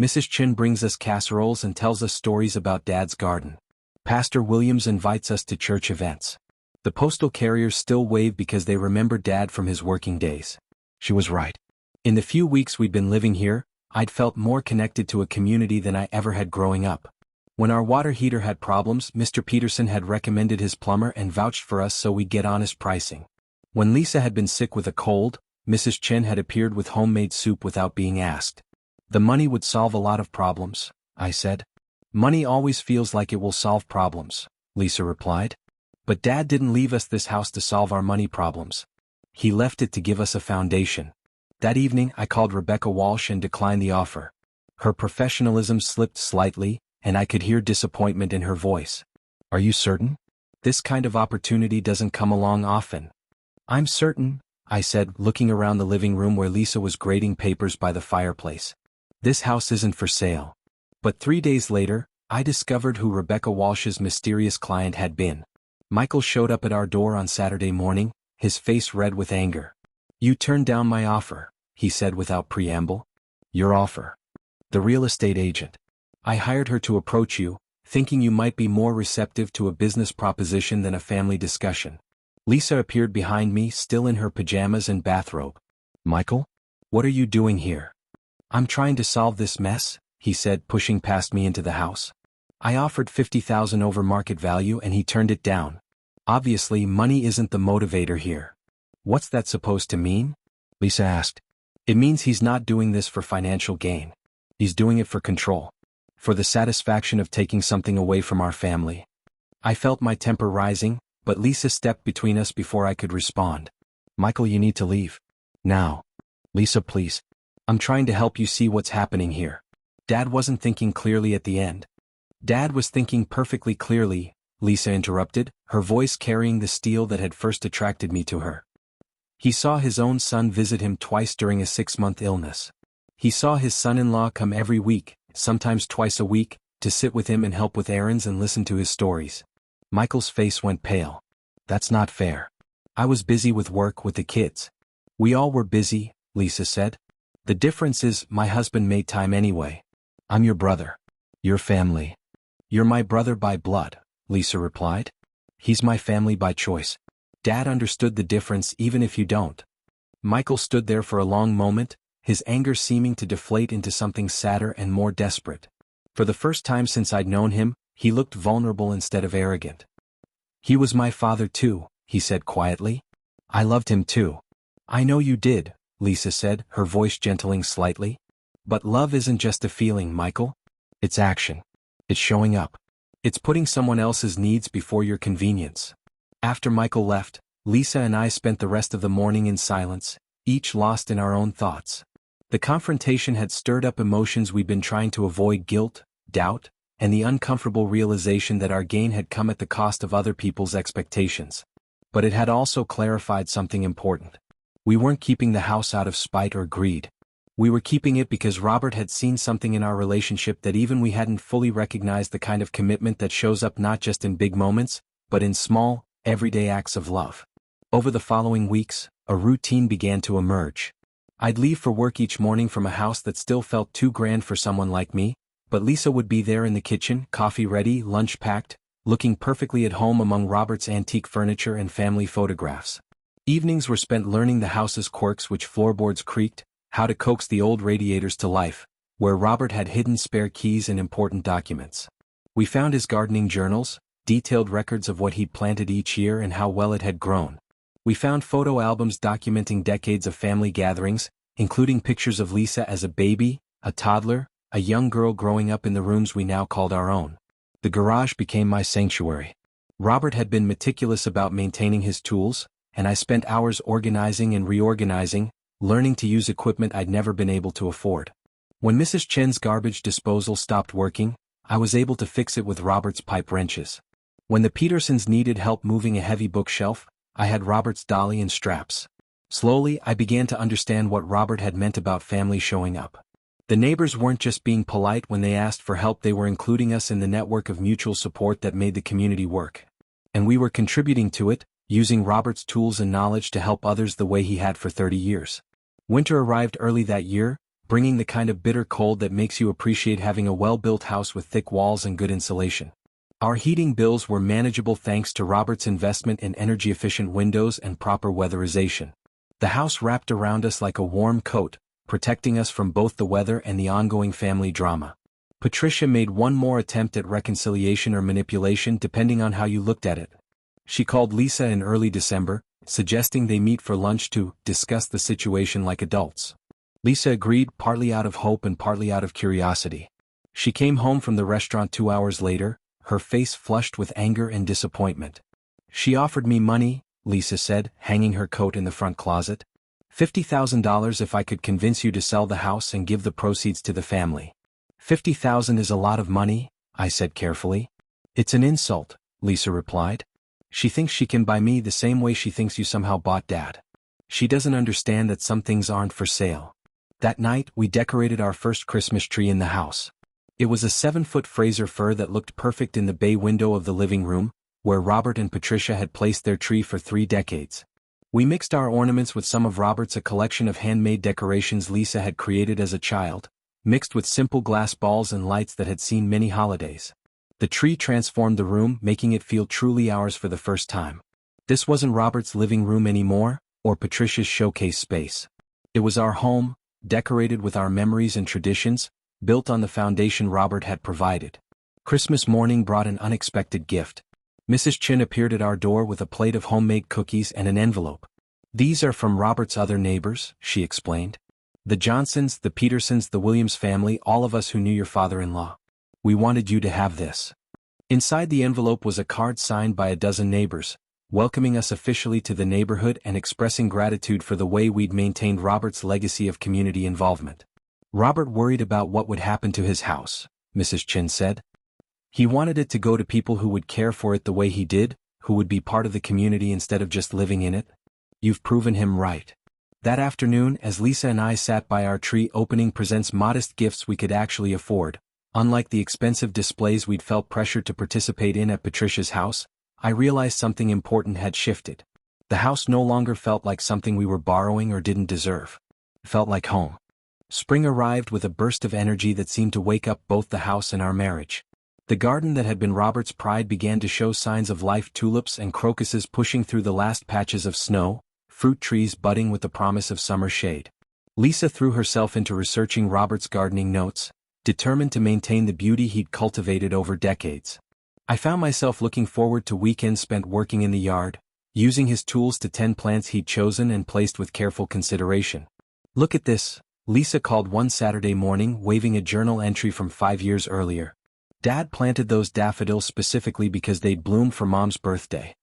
Mrs. Chen brings us casseroles and tells us stories about Dad's garden. Pastor Williams invites us to church events. The postal carriers still wave because they remember Dad from his working days. She was right. In the few weeks we'd been living here, I'd felt more connected to a community than I ever had growing up. When our water heater had problems, Mr. Peterson had recommended his plumber and vouched for us so we'd get honest pricing. When Lisa had been sick with a cold, Mrs. Chen had appeared with homemade soup without being asked. The money would solve a lot of problems, I said. Money always feels like it will solve problems, Lisa replied. But Dad didn't leave us this house to solve our money problems. He left it to give us a foundation. That evening I called Rebecca Walsh and declined the offer. Her professionalism slipped slightly, and I could hear disappointment in her voice. Are you certain? This kind of opportunity doesn't come along often. I'm certain, I said, looking around the living room where Lisa was grading papers by the fireplace. This house isn't for sale. But 3 days later, I discovered who Rebecca Walsh's mysterious client had been. Michael showed up at our door on Saturday morning, his face red with anger. "You turned down my offer," he said without preamble. "Your offer?" "The real estate agent. I hired her to approach you, thinking you might be more receptive to a business proposition than a family discussion." Lisa appeared behind me, still in her pajamas and bathrobe. "Michael? What are you doing here?" "I'm trying to solve this mess," he said, pushing past me into the house. "I offered $50,000 over market value and he turned it down. Obviously, money isn't the motivator here." "What's that supposed to mean?" Lisa asked. "It means he's not doing this for financial gain. He's doing it for control. For the satisfaction of taking something away from our family." I felt my temper rising, but Lisa stepped between us before I could respond. "Michael, you need to leave. Now." "Lisa, please. I'm trying to help you see what's happening here." "Dad wasn't thinking clearly at the end." "Dad was thinking perfectly clearly," Lisa interrupted, her voice carrying the steel that had first attracted me to her. "He saw his own son visit him twice during a 6-month illness. He saw his son-in-law come every week, sometimes twice a week, to sit with him and help with errands and listen to his stories." Michael's face went pale. "That's not fair. I was busy with work with the kids." "We all were busy," Lisa said. "The difference is, my husband made time anyway. I'm your brother. Your family." "You're my brother by blood," Lisa replied. "He's my family by choice." Dad understood the difference even if you don't. Michael stood there for a long moment, his anger seeming to deflate into something sadder and more desperate. For the first time since I'd known him, he looked vulnerable instead of arrogant. "He was my father too," he said quietly. "I loved him too." "I know you did," Lisa said, her voice gentling slightly. "But love isn't just a feeling, Michael. It's action. It's showing up. It's putting someone else's needs before your convenience." After Michael left, Lisa and I spent the rest of the morning in silence, each lost in our own thoughts. The confrontation had stirred up emotions we'd been trying to avoid: guilt, doubt, and the uncomfortable realization that our gain had come at the cost of other people's expectations. But it had also clarified something important. We weren't keeping the house out of spite or greed. We were keeping it because Robert had seen something in our relationship that even we hadn't fully recognized: the kind of commitment that shows up not just in big moments, but in small, everyday acts of love. Over the following weeks, a routine began to emerge. I'd leave for work each morning from a house that still felt too grand for someone like me, but Lisa would be there in the kitchen, coffee ready, lunch packed, looking perfectly at home among Robert's antique furniture and family photographs. Evenings were spent learning the house's quirks: which floorboards creaked, how to coax the old radiators to life, where Robert had hidden spare keys and important documents. We found his gardening journals, detailed records of what he'd planted each year and how well it had grown. We found photo albums documenting decades of family gatherings, including pictures of Lisa as a baby, a toddler, a young girl growing up in the rooms we now called our own. The garage became my sanctuary. Robert had been meticulous about maintaining his tools, and I spent hours organizing and reorganizing, learning to use equipment I'd never been able to afford. When Mrs. Chen's garbage disposal stopped working, I was able to fix it with Robert's pipe wrenches. When the Petersons needed help moving a heavy bookshelf, I had Robert's dolly and straps. Slowly, I began to understand what Robert had meant about family showing up. The neighbors weren't just being polite when they asked for help, they were including us in the network of mutual support that made the community work. And we were contributing to it, using Robert's tools and knowledge to help others the way he had for 30 years. Winter arrived early that year, bringing the kind of bitter cold that makes you appreciate having a well-built house with thick walls and good insulation. Our heating bills were manageable thanks to Robert's investment in energy-efficient windows and proper weatherization. The house wrapped around us like a warm coat, protecting us from both the weather and the ongoing family drama. Patricia made one more attempt at reconciliation or manipulation depending on how you looked at it. She called Lisa in early December, suggesting they meet for lunch to discuss the situation like adults. Lisa agreed, partly out of hope and partly out of curiosity. She came home from the restaurant 2 hours later, her face flushed with anger and disappointment. "She offered me money," Lisa said, hanging her coat in the front closet. $50,000 if I could convince you to sell the house and give the proceeds to the family." "50,000 is a lot of money," I said carefully. "It's an insult," Lisa replied. "She thinks she can buy me the same way she thinks you somehow bought Dad. She doesn't understand that some things aren't for sale." That night, we decorated our first Christmas tree in the house. It was a 7-foot Fraser fir that looked perfect in the bay window of the living room, where Robert and Patricia had placed their tree for 3 decades. We mixed our ornaments with some of Robert's, a collection of handmade decorations Lisa had created as a child, mixed with simple glass balls and lights that had seen many holidays. The tree transformed the room, making it feel truly ours for the first time. This wasn't Robert's living room anymore, or Patricia's showcase space. It was our home, decorated with our memories and traditions, built on the foundation Robert had provided. Christmas morning brought an unexpected gift. Mrs. Chin appeared at our door with a plate of homemade cookies and an envelope. "These are from Robert's other neighbors," she explained. "The Johnsons, the Petersons, the Williams family, all of us who knew your father-in-law. We wanted you to have this." Inside the envelope was a card signed by a dozen neighbors, welcoming us officially to the neighborhood and expressing gratitude for the way we'd maintained Robert's legacy of community involvement. "Robert worried about what would happen to his house," Mrs. Chin said. "He wanted it to go to people who would care for it the way he did, who would be part of the community instead of just living in it. You've proven him right." That afternoon, as Lisa and I sat by our tree opening presents, modest gifts we could actually afford, unlike the expensive displays we'd felt pressured to participate in at Patricia's house, I realized something important had shifted. The house no longer felt like something we were borrowing or didn't deserve. It felt like home. Spring arrived with a burst of energy that seemed to wake up both the house and our marriage. The garden that had been Robert's pride began to show signs of life, tulips and crocuses pushing through the last patches of snow, fruit trees budding with the promise of summer shade. Lisa threw herself into researching Robert's gardening notes, determined to maintain the beauty he'd cultivated over decades. I found myself looking forward to weekends spent working in the yard, using his tools to tend plants he'd chosen and placed with careful consideration. "Look at this," Lisa called one Saturday morning, waving a journal entry from 5 years earlier. "Dad planted those daffodils specifically because they'd bloom for Mom's birthday.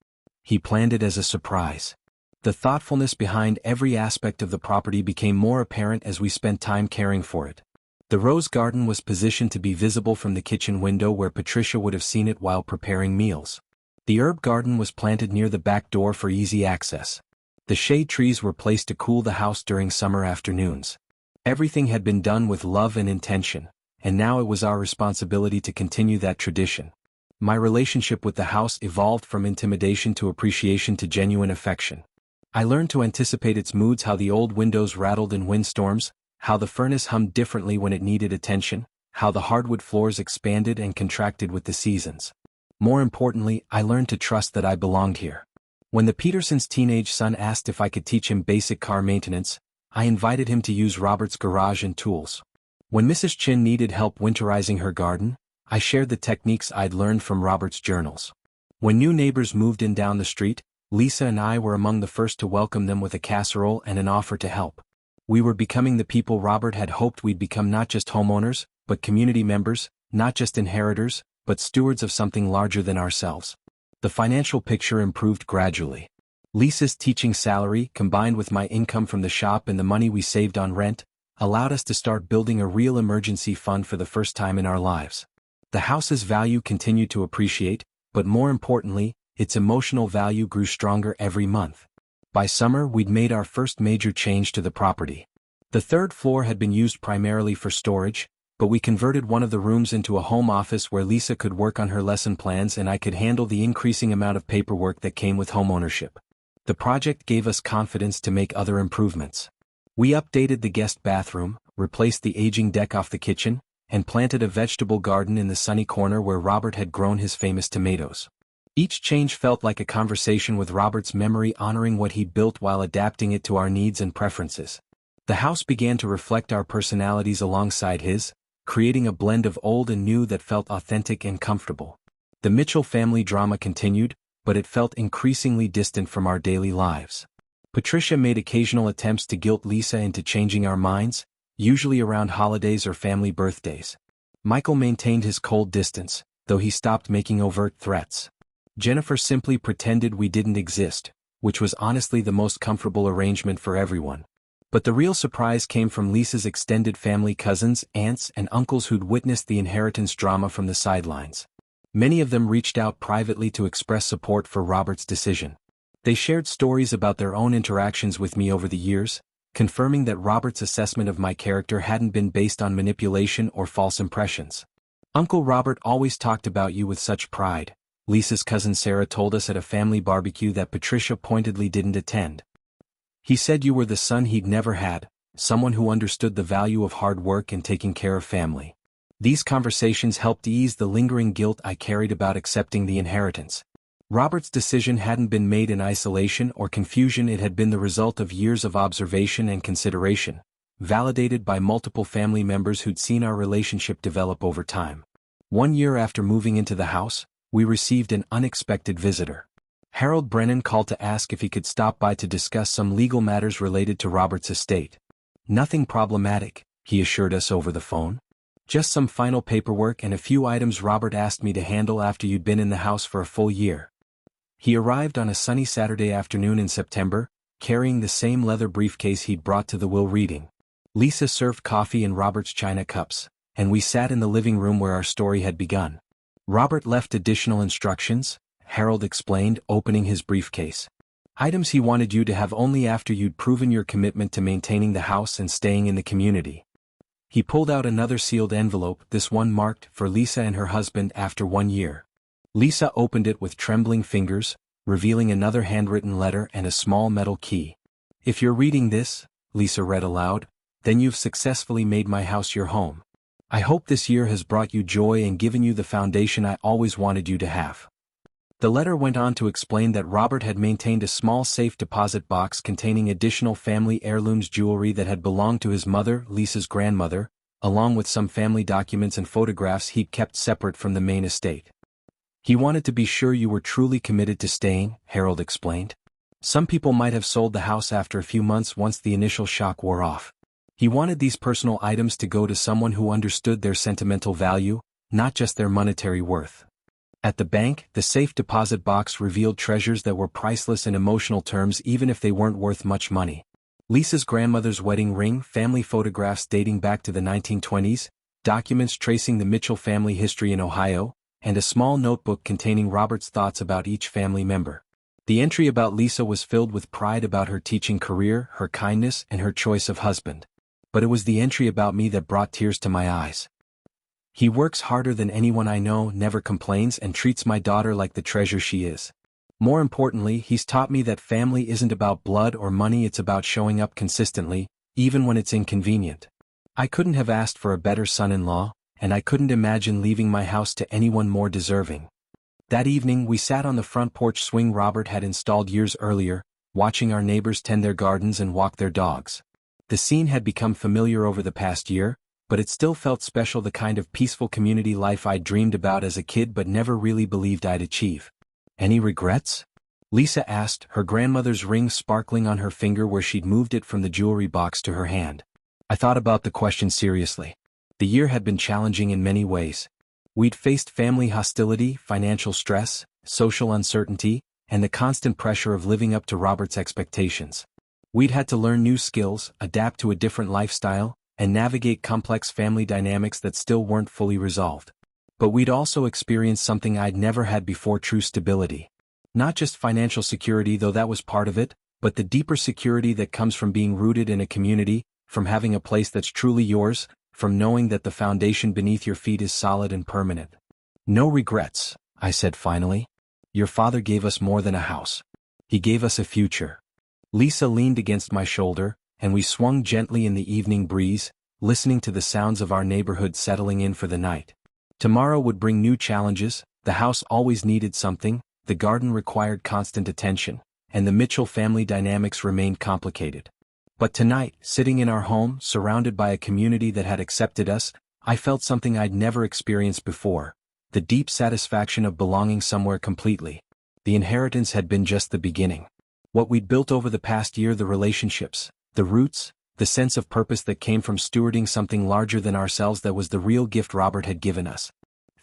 He planned it as a surprise." The thoughtfulness behind every aspect of the property became more apparent as we spent time caring for it. The rose garden was positioned to be visible from the kitchen window where Patricia would have seen it while preparing meals. The herb garden was planted near the back door for easy access. The shade trees were placed to cool the house during summer afternoons. Everything had been done with love and intention, and now it was our responsibility to continue that tradition. My relationship with the house evolved from intimidation to appreciation to genuine affection. I learned to anticipate its moods, how the old windows rattled in windstorms, how the furnace hummed differently when it needed attention, how the hardwood floors expanded and contracted with the seasons. More importantly, I learned to trust that I belonged here. When the Petersons' teenage son asked if I could teach him basic car maintenance, I invited him to use Robert's garage and tools. When Mrs. Chin needed help winterizing her garden, I shared the techniques I'd learned from Robert's journals. When new neighbors moved in down the street, Lisa and I were among the first to welcome them with a casserole and an offer to help. We were becoming the people Robert had hoped we'd become, not just homeowners, but community members, not just inheritors, but stewards of something larger than ourselves. The financial picture improved gradually. Lisa's teaching salary, combined with my income from the shop and the money we saved on rent, allowed us to start building a real emergency fund for the first time in our lives. The house's value continued to appreciate, but more importantly, its emotional value grew stronger every month. By summer, we'd made our first major change to the property. The third floor had been used primarily for storage, but we converted one of the rooms into a home office where Lisa could work on her lesson plans and I could handle the increasing amount of paperwork that came with homeownership. The project gave us confidence to make other improvements. We updated the guest bathroom, replaced the aging deck off the kitchen, and planted a vegetable garden in the sunny corner where Robert had grown his famous tomatoes. Each change felt like a conversation with Robert's memory, honoring what he built while adapting it to our needs and preferences. The house began to reflect our personalities alongside his, creating a blend of old and new that felt authentic and comfortable. The Mitchell family drama continued, but it felt increasingly distant from our daily lives. Patricia made occasional attempts to guilt Lisa into changing our minds, usually around holidays or family birthdays. Michael maintained his cold distance, though he stopped making overt threats. Jennifer simply pretended we didn't exist, which was honestly the most comfortable arrangement for everyone. But the real surprise came from Lisa's extended family, cousins, aunts, and uncles who'd witnessed the inheritance drama from the sidelines. Many of them reached out privately to express support for Robert's decision. They shared stories about their own interactions with me over the years, confirming that Robert's assessment of my character hadn't been based on manipulation or false impressions. Uncle Robert always talked about you with such pride, Lisa's cousin Sarah told us at a family barbecue that Patricia pointedly didn't attend. He said you were the son he'd never had, someone who understood the value of hard work and taking care of family. These conversations helped ease the lingering guilt I carried about accepting the inheritance. Robert's decision hadn't been made in isolation or confusion, it had been the result of years of observation and consideration, validated by multiple family members who'd seen our relationship develop over time. 1 year after moving into the house, we received an unexpected visitor. Harold Brennan called to ask if he could stop by to discuss some legal matters related to Robert's estate. Nothing problematic, he assured us over the phone. Just some final paperwork and a few items Robert asked me to handle after you'd been in the house for a full year. He arrived on a sunny Saturday afternoon in September, carrying the same leather briefcase he'd brought to the will reading. Lisa served coffee in Robert's china cups, and we sat in the living room where our story had begun. Robert left additional instructions, Harold explained, opening his briefcase. Items he wanted you to have only after you'd proven your commitment to maintaining the house and staying in the community. He pulled out another sealed envelope, this one marked for Lisa and her husband after 1 year. Lisa opened it with trembling fingers, revealing another handwritten letter and a small metal key. If you're reading this, Lisa read aloud, then you've successfully made my house your home. I hope this year has brought you joy and given you the foundation I always wanted you to have. The letter went on to explain that Robert had maintained a small safe deposit box containing additional family heirlooms jewelry that had belonged to his mother, Lisa's grandmother, along with some family documents and photographs he'd kept separate from the main estate. He wanted to be sure you were truly committed to staying, Harold explained. Some people might have sold the house after a few months once the initial shock wore off. He wanted these personal items to go to someone who understood their sentimental value, not just their monetary worth. At the bank, the safe deposit box revealed treasures that were priceless in emotional terms even if they weren't worth much money. Lisa's grandmother's wedding ring, family photographs dating back to the 1920s, documents tracing the Mitchell family history in Ohio, and a small notebook containing Robert's thoughts about each family member. The entry about Lisa was filled with pride about her teaching career, her kindness, and her choice of husband. But it was the entry about me that brought tears to my eyes. He works harder than anyone I know, never complains, and treats my daughter like the treasure she is. More importantly, he's taught me that family isn't about blood or money, it's about showing up consistently, even when it's inconvenient. I couldn't have asked for a better son-in-law, and I couldn't imagine leaving my house to anyone more deserving. That evening we sat on the front porch swing Robert had installed years earlier, watching our neighbors tend their gardens and walk their dogs. The scene had become familiar over the past year, but it still felt special, the kind of peaceful community life I'd dreamed about as a kid but never really believed I'd achieve. Any regrets? Lisa asked, her grandmother's ring sparkling on her finger where she'd moved it from the jewelry box to her hand. I thought about the question seriously. The year had been challenging in many ways. We'd faced family hostility, financial stress, social uncertainty, and the constant pressure of living up to Robert's expectations. We'd had to learn new skills, adapt to a different lifestyle, and navigate complex family dynamics that still weren't fully resolved. But we'd also experienced something I'd never had before: true stability. Not just financial security, though that was part of it, but the deeper security that comes from being rooted in a community, from having a place that's truly yours, from knowing that the foundation beneath your feet is solid and permanent. No regrets, I said finally. Your father gave us more than a house. He gave us a future. Lisa leaned against my shoulder, and we swung gently in the evening breeze, listening to the sounds of our neighborhood settling in for the night. Tomorrow would bring new challenges. The house always needed something, the garden required constant attention, and the Mitchell family dynamics remained complicated. But tonight, sitting in our home, surrounded by a community that had accepted us, I felt something I'd never experienced before: the deep satisfaction of belonging somewhere completely. The inheritance had been just the beginning. What we'd built over the past year, the relationships, the roots, the sense of purpose that came from stewarding something larger than ourselves, that was the real gift Robert had given us.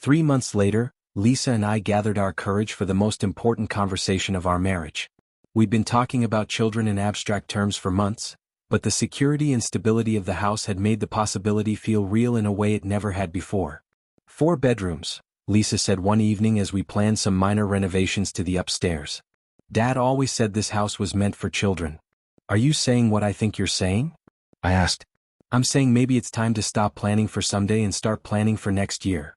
3 months later, Lisa and I gathered our courage for the most important conversation of our marriage. We'd been talking about children in abstract terms for months, but the security and stability of the house had made the possibility feel real in a way it never had before. 4 bedrooms, Lisa said one evening as we planned some minor renovations to the upstairs. Dad always said this house was meant for children. Are you saying what I think you're saying? I asked. I'm saying maybe it's time to stop planning for someday and start planning for next year.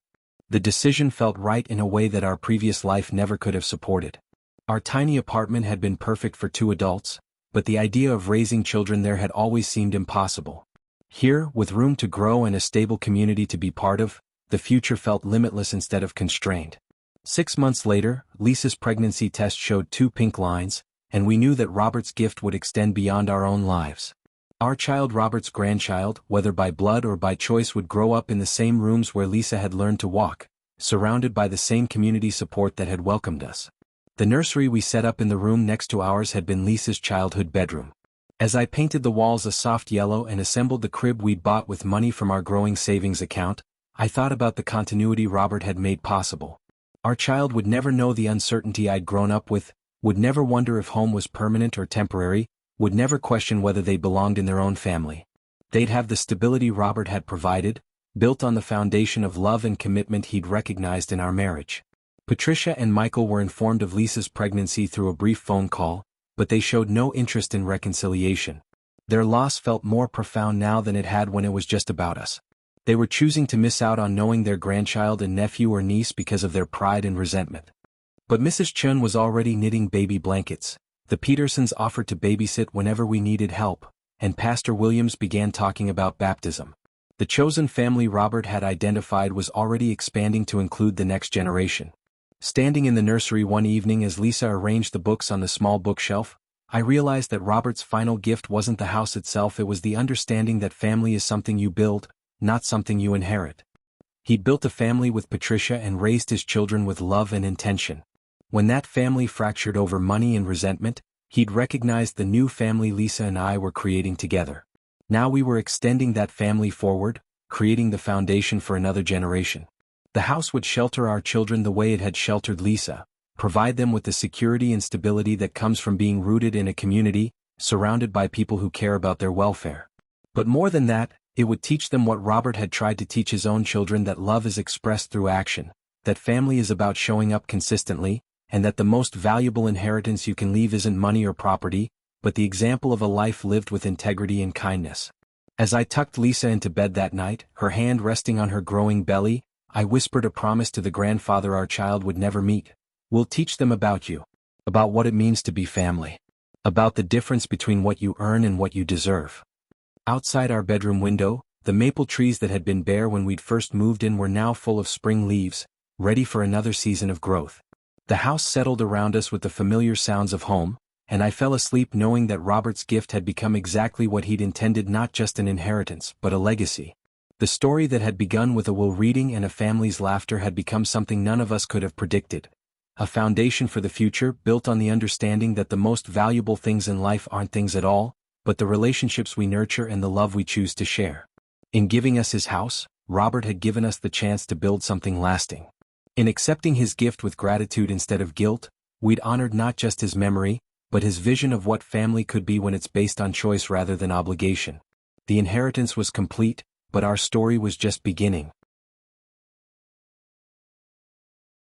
The decision felt right in a way that our previous life never could have supported. Our tiny apartment had been perfect for 2 adults, but the idea of raising children there had always seemed impossible. Here, with room to grow and a stable community to be part of, the future felt limitless instead of constrained. 6 months later, Lisa's pregnancy test showed 2 pink lines, and we knew that Robert's gift would extend beyond our own lives. Our child, Robert's grandchild, whether by blood or by choice, would grow up in the same rooms where Lisa had learned to walk, surrounded by the same community support that had welcomed us. The nursery we set up in the room next to ours had been Lisa's childhood bedroom. As I painted the walls a soft yellow and assembled the crib we'd bought with money from our growing savings account, I thought about the continuity Robert had made possible. Our child would never know the uncertainty I'd grown up with, would never wonder if home was permanent or temporary, would never question whether they belonged in their own family. They'd have the stability Robert had provided, built on the foundation of love and commitment he'd recognized in our marriage. Patricia and Michael were informed of Lisa's pregnancy through a brief phone call, but they showed no interest in reconciliation. Their loss felt more profound now than it had when it was just about us. They were choosing to miss out on knowing their grandchild and nephew or niece because of their pride and resentment. But Mrs. Chun was already knitting baby blankets, the Petersons offered to babysit whenever we needed help, and Pastor Williams began talking about baptism. The chosen family Robert had identified was already expanding to include the next generation. Standing in the nursery one evening as Lisa arranged the books on the small bookshelf, I realized that Robert's final gift wasn't the house itself, it was the understanding that family is something you build, not something you inherit. He'd built a family with Patricia and raised his children with love and intention. When that family fractured over money and resentment, he'd recognized the new family Lisa and I were creating together. Now we were extending that family forward, creating the foundation for another generation. The house would shelter our children the way it had sheltered Lisa, provide them with the security and stability that comes from being rooted in a community, surrounded by people who care about their welfare. But more than that, it would teach them what Robert had tried to teach his own children, that love is expressed through action, that family is about showing up consistently, and that the most valuable inheritance you can leave isn't money or property, but the example of a life lived with integrity and kindness. As I tucked Lisa into bed that night, her hand resting on her growing belly, I whispered a promise to the grandfather our child would never meet. We'll teach them about you, about what it means to be family, about the difference between what you earn and what you deserve. Outside our bedroom window, the maple trees that had been bare when we'd first moved in were now full of spring leaves, ready for another season of growth. The house settled around us with the familiar sounds of home, and I fell asleep knowing that Robert's gift had become exactly what he'd intended, not just an inheritance, but a legacy. The story that had begun with a will reading and a family's laughter had become something none of us could have predicted. A foundation for the future built on the understanding that the most valuable things in life aren't things at all, but the relationships we nurture and the love we choose to share. In giving us his house, Robert had given us the chance to build something lasting. In accepting his gift with gratitude instead of guilt, we'd honored not just his memory, but his vision of what family could be when it's based on choice rather than obligation. The inheritance was complete, but our story was just beginning.